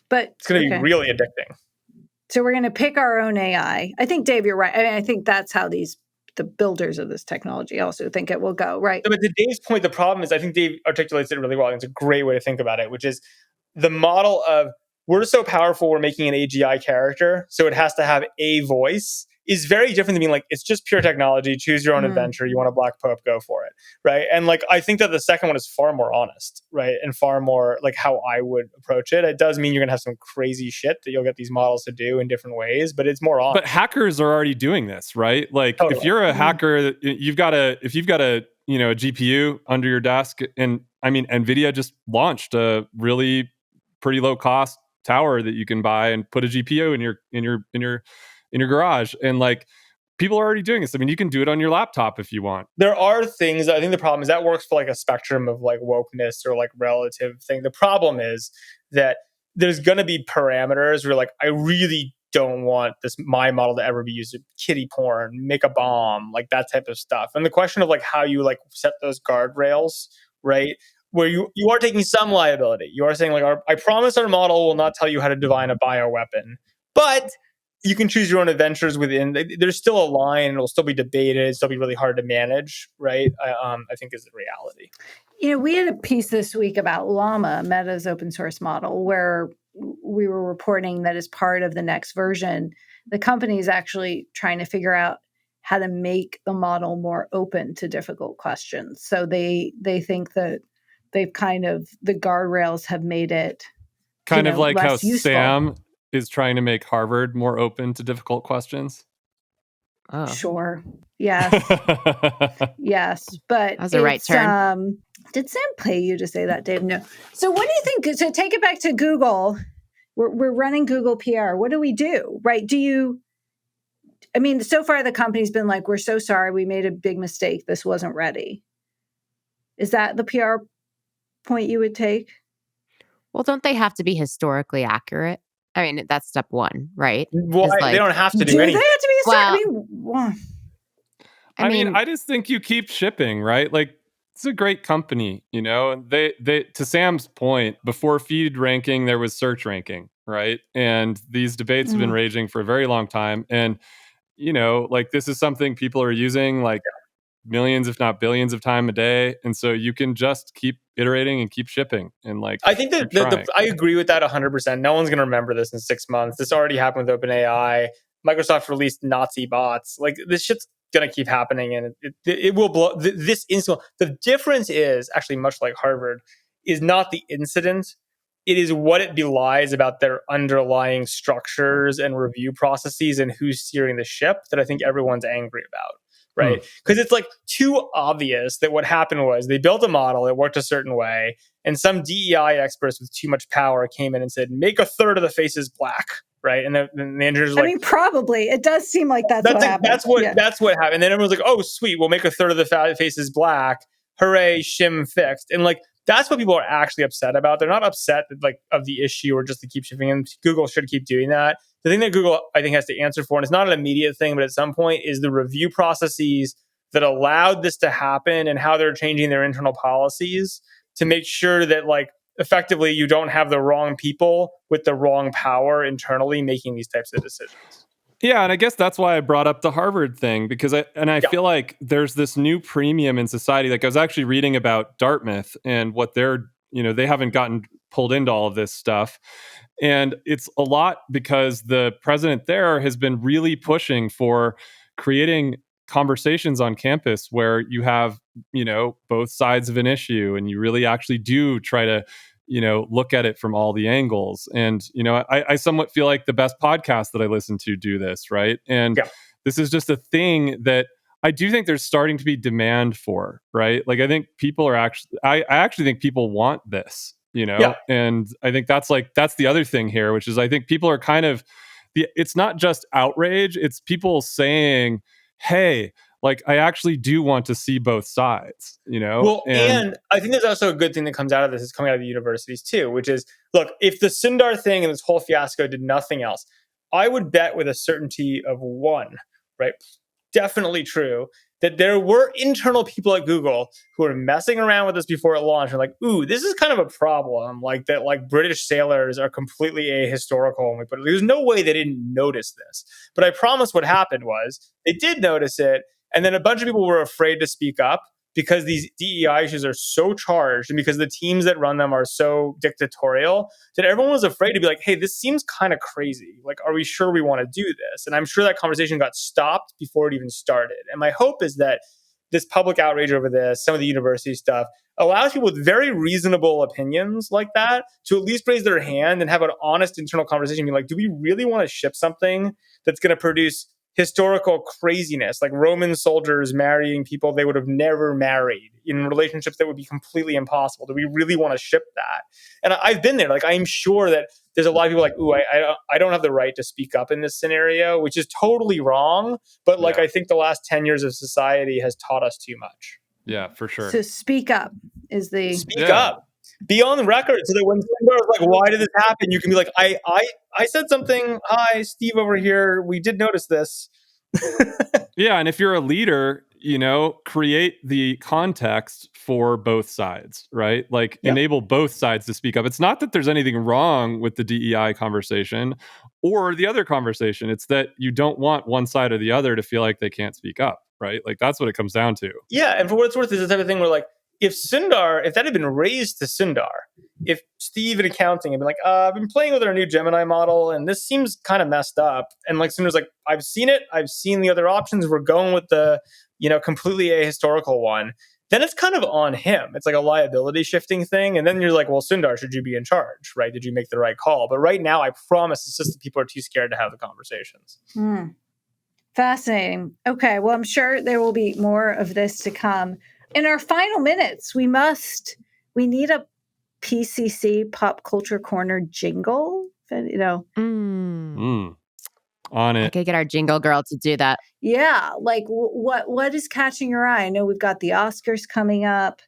But it's going to be really addicting. So we're going to pick our own AI. I think, Dave, you're right. I mean, I think that's how the builders of this technology also think it will go, right? But to Dave's point, the problem is, I think Dave articulates it really well. It's a great way to think about it, which is the model of we're so powerful, we're making an AGI character, so it has to have a voice, is very different than being like, it's just pure technology, choose your own adventure, you want a black pope, go for it, right? And like, I think that the second one is far more honest, right? And far more like how I would approach it. It does mean you're gonna have some crazy shit that you'll get these models to do in different ways, but it's more honest. But hackers are already doing this, right? Like, if you're a hacker, if you've got a GPU under your desk, and I mean, NVIDIA just launched a really pretty low cost tower that you can buy and put a GPU in your garage, and like, people are already doing this. I mean, you can do it on your laptop if you want. There are things, I think the problem is that works for like a spectrum of like wokeness or like relative thing. The problem is that there's going to be parameters where like, I really don't want my model to ever be used to kiddie porn, make a bomb, like that type of stuff. And the question of like how you like set those guardrails, right? Where you are taking some liability. You are saying like, I promise our model will not tell you how to design a bioweapon, but you can choose your own adventures within. There's still a line, and it'll still be debated. It'll still be really hard to manage, right? I think is the reality. We had a piece this week about Llama, Meta's open source model, where we were reporting that as part of the next version, the company is actually trying to figure out how to make the model more open to difficult questions. So they think that they've the guardrails have made it kind of like how useful. Sam is trying to make Harvard more open to difficult questions. Oh. Sure. Yes. Yes. But that was a right turn. Did Sam pay you to say that, Dave? No. So what do you think? So take it back to Google. We're running Google PR. What do we do? Right? So far the company's been like, we're so sorry. We made a big mistake. This wasn't ready. Is that the PR point you would take? Well, don't they have to be historically accurate? I mean, that's step one, right? Well, they don't have to do anything. They have to be I mean, I just think you keep shipping, right? Like, it's a great company, They to Sam's point, before feed ranking, there was search ranking, right? And these debates have been raging for a very long time. And, like, this is something people are using like millions, if not billions of time a day. And so you can just keep iterating and keep shipping. And like, I think that I agree with that 100%. No one's going to remember this in 6 months. This already happened with OpenAI. Microsoft released Nazi bots. Like, this shit's going to keep happening, and it will blow this incident. The difference is actually, much like Harvard, is not the incident. It is what it belies about their underlying structures and review processes and who's steering the ship that I think everyone's angry about. Right? Because it's like too obvious that what happened was they built a model, it worked a certain way, and some DEI experts with too much power came in and said, make a third of the faces black. Right. And the engineers were like, probably. It does seem like that's what happened. That's what happened. And then everyone's like, oh, sweet, we'll make a third of the faces black. Hooray, shim fixed. And like, that's what people are actually upset about. They're not upset that, like, of the issue or just to keep shipping in. Google should keep doing that. the thing that Google, I think, has to answer for, and it's not an immediate thing, but at some point, is the review processes that allowed this to happen and how they're changing their internal policies to make sure that, like, effectively you don't have the wrong people with the wrong power internally making these types of decisions. Yeah, and I guess that's why I brought up the Harvard thing, because I feel like there's this new premium in society. Like, I was actually reading about Dartmouth and what they're, they haven't gotten pulled into all of this stuff. And it's a lot because the president there has been really pushing for creating conversations on campus where you have, both sides of an issue, and you really actually do try to look at it from all the angles. And, I somewhat feel like the best podcasts that I listen to do this, right? And this is just a thing that I do think there's starting to be demand for, right? Like, I think people are I actually think people want this, and I think that's the other thing here, which is I think people are kind of, it's not just outrage, it's people saying, hey, like, I actually do want to see both sides, Well, and I think there's also a good thing that comes out of this is coming out of the universities too, which is, look, if the Sundar thing and this whole fiasco did nothing else, I would bet with a certainty of one, right? Definitely true, that there were internal people at Google who were messing around with this before it launched and like, ooh, this is kind of a problem, like that, like British sailors are completely ahistorical. But there's no way they didn't notice this. But I promise what happened was they did notice it. And then a bunch of people were afraid to speak up because these DEI issues are so charged and because the teams that run them are so dictatorial that everyone was afraid to be like, hey, this seems kind of crazy. Like, are we sure we want to do this? And I'm sure that conversation got stopped before it even started. And my hope is that this public outrage over this, some of the university stuff, allows people with very reasonable opinions like that to at least raise their hand and have an honest internal conversation. Be like, do we really want to ship something that's going to produce historical craziness, like Roman soldiers marrying people they would have never married in relationships that would be completely impossible? Do we really want to ship that? And I've been there. Like, I'm sure that there's a lot of people like, ooh, I don't have the right to speak up in this scenario, which is totally wrong. But like, I think the last 10 years of society has taught us too much. Yeah, for sure. So speak up is the... Speak up. Be on the record so that when someone is like, why did this happen? You can be like, I said something. Hi, Steve over here. We did notice this. Yeah. And if you're a leader, create the context for both sides, right? Like, enable both sides to speak up. It's not that there's anything wrong with the DEI conversation or the other conversation. It's that you don't want one side or the other to feel like they can't speak up, right? Like, that's what it comes down to. Yeah. And for what it's worth, is the type of thing where, like, if that had been raised to Sundar, if Steve in accounting had been like, I've been playing with our new Gemini model and this seems kind of messed up. And like Sundar's like, I've seen it. I've seen the other options. We're going with the, completely ahistorical one. Then it's kind of on him. It's like a liability shifting thing. And then you're like, well, Sundar, should you be in charge, right? Did you make the right call? But right now, I promise it's just that people are too scared to have the conversations. Fascinating. Okay. Well, I'm sure there will be more of this to come. In our final minutes, we need a PCC Pop Culture Corner jingle. On it. I could get our jingle girl to do that. Yeah, like what is catching your eye? I know we've got the Oscars coming up.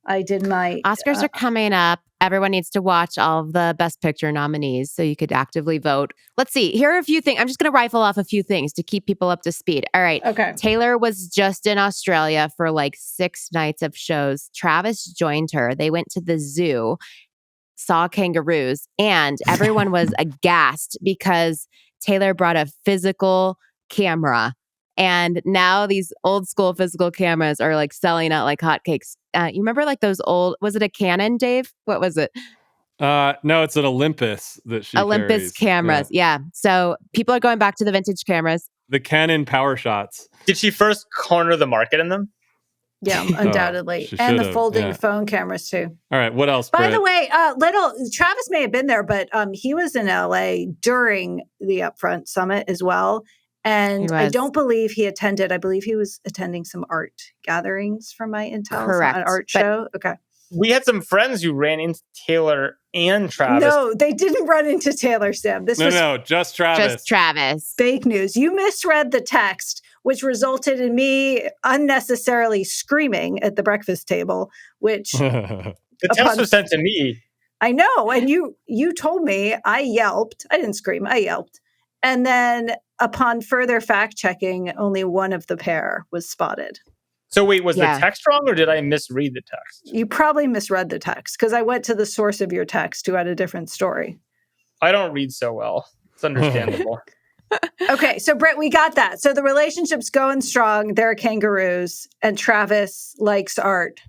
I did my Oscars are coming up. Everyone needs to watch all of the Best Picture nominees so you could actively vote. Let's see. Here are a few things. I'm just going to rifle off a few things to keep people up to speed. All right. Okay. Taylor was just in Australia for like 6 nights of shows. Travis joined her. They went to the zoo, saw kangaroos, and everyone was aghast because Taylor brought a physical camera. And now these old school physical cameras are like selling out like hotcakes. You remember like those old, was it a Canon, Dave? What was it? No, it's an Olympus that she Olympus carries. Cameras. Yeah. So people are going back to the vintage cameras. The Canon Power Shots. Did she first corner the market in them? Yeah, undoubtedly. And the folding phone cameras too. All right. What else? By the way, Travis may have been there, but he was in LA during the Upfront Summit as well. And I don't believe he attended. I believe he was attending some art gatherings from my intel. Correct. An art show. Okay. We had some friends who ran into Taylor and Travis. No, they didn't run into Taylor, Sam. Just Travis. Just Travis. Fake news. You misread the text, which resulted in me unnecessarily screaming at the breakfast table, which... The text was sent to me. I know. And you told me. I yelped. I didn't scream. I yelped. And then upon further fact checking, only one of the pair was spotted. So wait, was the text wrong, or did I misread the text? You probably misread the text, because I went to the source of your text who had a different story. I don't read so well. It's understandable. Okay, so Britt, we got that. So the relationship's going strong. They're kangaroos, and Travis likes art.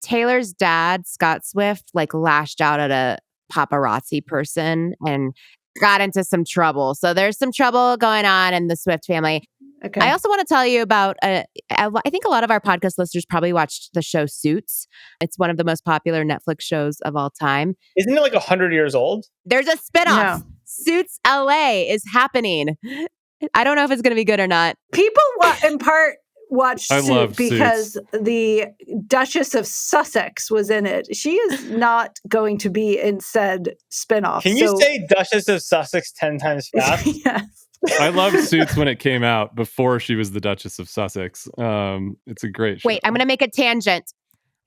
Taylor's dad, Scott Swift, lashed out at a paparazzi person and got into some trouble. So there's some trouble going on in the Swift family. Okay. I also want to tell you about, I think a lot of our podcast listeners probably watched the show Suits. It's one of the most popular Netflix shows of all time. Isn't it 100 years old? There's a spinoff. No. Suits LA is happening. I don't know if it's going to be good or not. People in part watched Suits because Suits. the Duchess of Sussex was in it. She is not going to be in said spinoff. Can you say Duchess of Sussex 10 times fast? Yes. I loved Suits when it came out before she was the Duchess of Sussex. It's a great show. Wait, I'm going to make a tangent.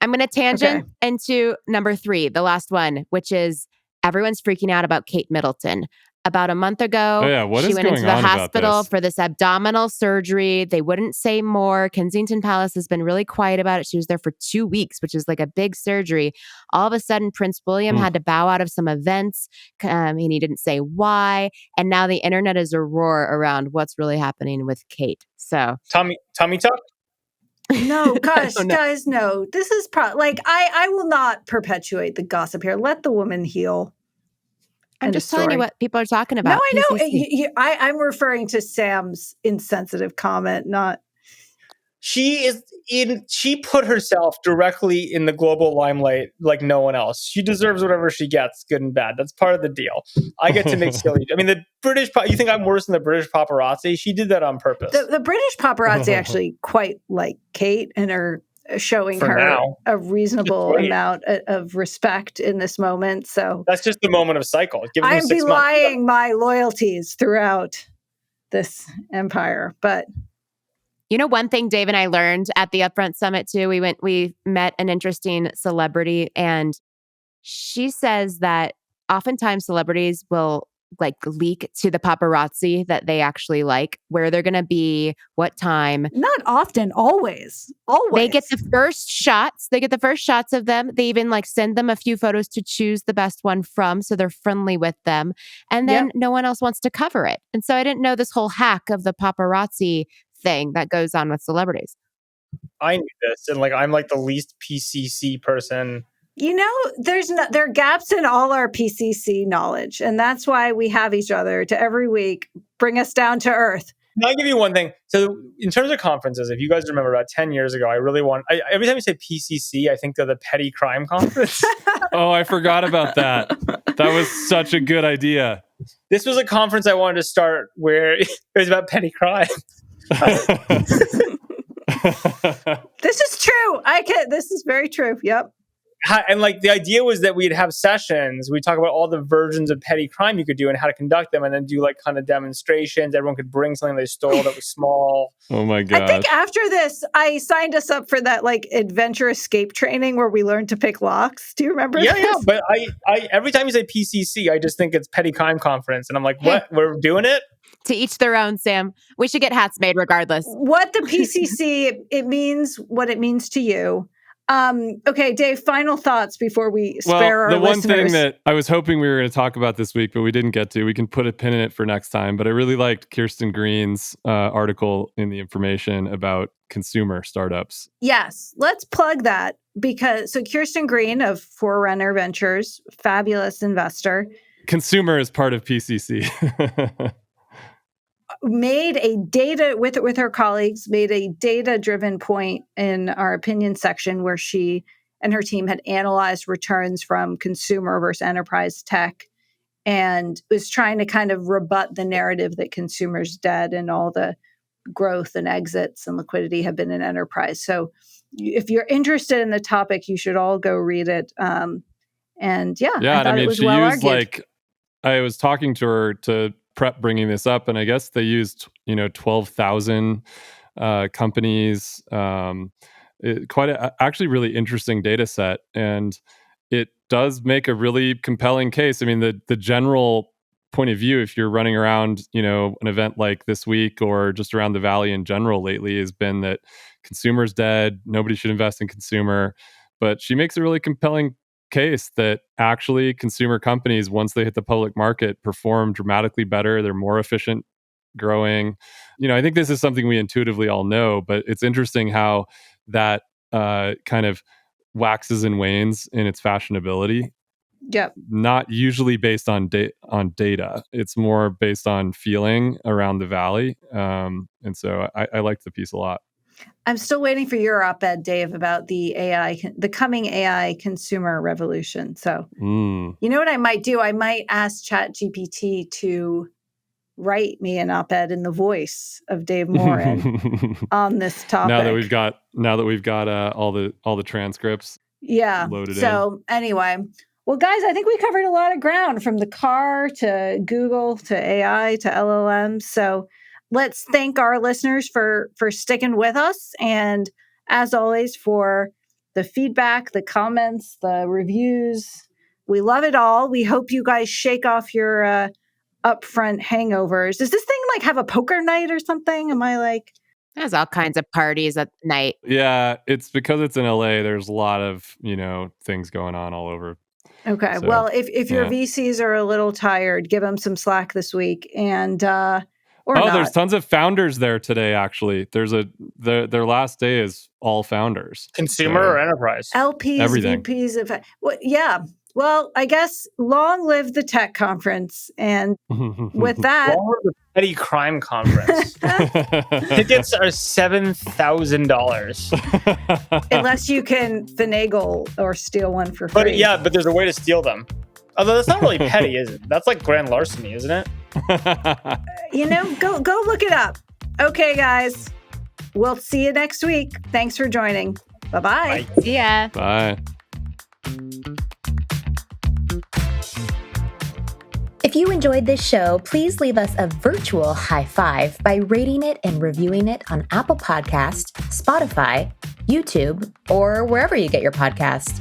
I'm going to tangent into number 3, the last one, which is everyone's freaking out about Kate Middleton. About a month ago, she went into the hospital for this abdominal surgery. They wouldn't say more. Kensington Palace has been really quiet about it. She was there for 2 weeks, which is a big surgery. All of a sudden, Prince William had to bow out of some events, and he didn't say why. And now the internet is a roar around what's really happening with Kate. So, Tommy talk? No, gosh, guys, no. This is I will not perpetuate the gossip here. Let the woman heal. I'm just telling you what people are talking about. No, I know. I'm referring to Sam's insensitive comment, not. She put herself directly in the global limelight like no one else. She deserves whatever she gets, good and bad. That's part of the deal. I get to make silly. I mean, the British. You think I'm worse than the British paparazzi? She did that on purpose. The British paparazzi actually quite like Kate and are showing her a reasonable amount of respect in this moment. So that's just the moment of cycle. I'm belying my loyalties throughout this empire, but. One thing Dave and I learned at the Upfront Summit too, we met an interesting celebrity, and she says that oftentimes celebrities will leak to the paparazzi that they actually like, where they're going to be, what time. Not often, always. They get the first shots. They get the first shots of them. They even send them a few photos to choose the best one from, so they're friendly with them. And then no one else wants to cover it. And so I didn't know this whole hack of the paparazzi thing that goes on with celebrities. I knew this, and I'm the least PCC person. There are gaps in all our PCC knowledge, and that's why we have each other to every week bring us down to earth. Now, I'll give you one thing. So in terms of conferences, if you guys remember about 10 years ago, every time you say PCC, I think of the Petty Crime Conference. Oh, I forgot about that. That was such a good idea. This was a conference I wanted to start where it was about petty crime. This is true. This is very true. Yep. And the idea was that we'd have sessions. We'd talk about all the versions of petty crime you could do and how to conduct them, and then do kind of demonstrations. Everyone could bring something they stole that was small. Oh my god! I think after this, I signed us up for that adventure escape training where we learned to pick locks. Do you remember? Yeah, this? yeah. But I every time you say PCC, I just think it's Petty Crime Conference, and I'm like, what? We're doing it? To each their own, Sam. We should get hats made regardless. What the PCC it means, what it means to you. Okay, Dave, final thoughts before we spare our listeners. The one thing that I was hoping we were going to talk about this week, but we didn't get to, we can put a pin in it for next time, but I really liked Kirsten Green's article in The Information about consumer startups. Yes, let's plug that because Kirsten Green of Forerunner Ventures, fabulous investor. Consumer is part of PCC. Made a data with her colleagues, made a data-driven point in our opinion section where she and her team had analyzed returns from consumer versus enterprise tech and was trying to kind of rebut the narrative that consumers dead and all the growth and exits and liquidity have been in enterprise. So if you're interested in the topic, you should all go read it. I mean, it was she well used argued. I was talking to her to prep bringing this up, and I guess they used 12,000 companies. Actually really interesting data set, and it does make a really compelling case. I mean, the general point of view, if you're running around, an event like this week or just around the Valley in general lately, has been that consumer's dead. Nobody should invest in consumer. But she makes a really compelling case that actually consumer companies, once they hit the public market, perform dramatically better. They're more efficient growing. I think this is something we intuitively all know, but it's interesting how that kind of waxes and wanes in its fashionability. Yep. Not usually based on data. It's more based on feeling around the Valley. And so I liked the piece a lot. I'm still waiting for your op-ed, Dave, about the coming AI consumer revolution. So, you know what I might do? I might ask ChatGPT to write me an op-ed in the voice of Dave Morin on this topic. Now that we've got all the transcripts, loaded in. Anyway, well, guys, I think we covered a lot of ground, from the car to Google to AI to LLMs. So let's thank our listeners for sticking with us. And as always, for the feedback, the comments, the reviews. We love it all. We hope you guys shake off your Upfront hangovers. Does this thing have a poker night or something? Am I There's all kinds of parties at night. Yeah, it's because it's in LA. There's a lot of, things going on all over. Okay. So, well, if your VCs are a little tired, give them some slack this week. And there's tons of founders there today. Actually, their last day is all founders. Consumer or enterprise? LPs, everything. VPs. Yeah. Well, I guess long live the tech conference. And with that, long live the petty crime conference. Tickets are $7,000. Unless you can finagle or steal one for free. But there's a way to steal them. Although that's not really petty, is it? That's like grand larceny, isn't it? Go look it up. Okay, guys. We'll see you next week. Thanks for joining. Bye-bye. Bye. See ya. Bye. If you enjoyed this show, please leave us a virtual high five by rating it and reviewing it on Apple Podcasts, Spotify, YouTube, or wherever you get your podcasts.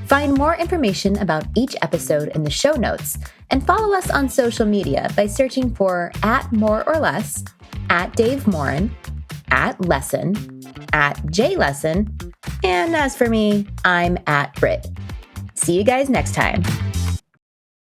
Find more information about each episode in the show notes, and follow us on social media by searching for @MoreOrLess, @DaveMorin, @Lesson, @JLesson, and as for me, I'm @Brit. See you guys next time.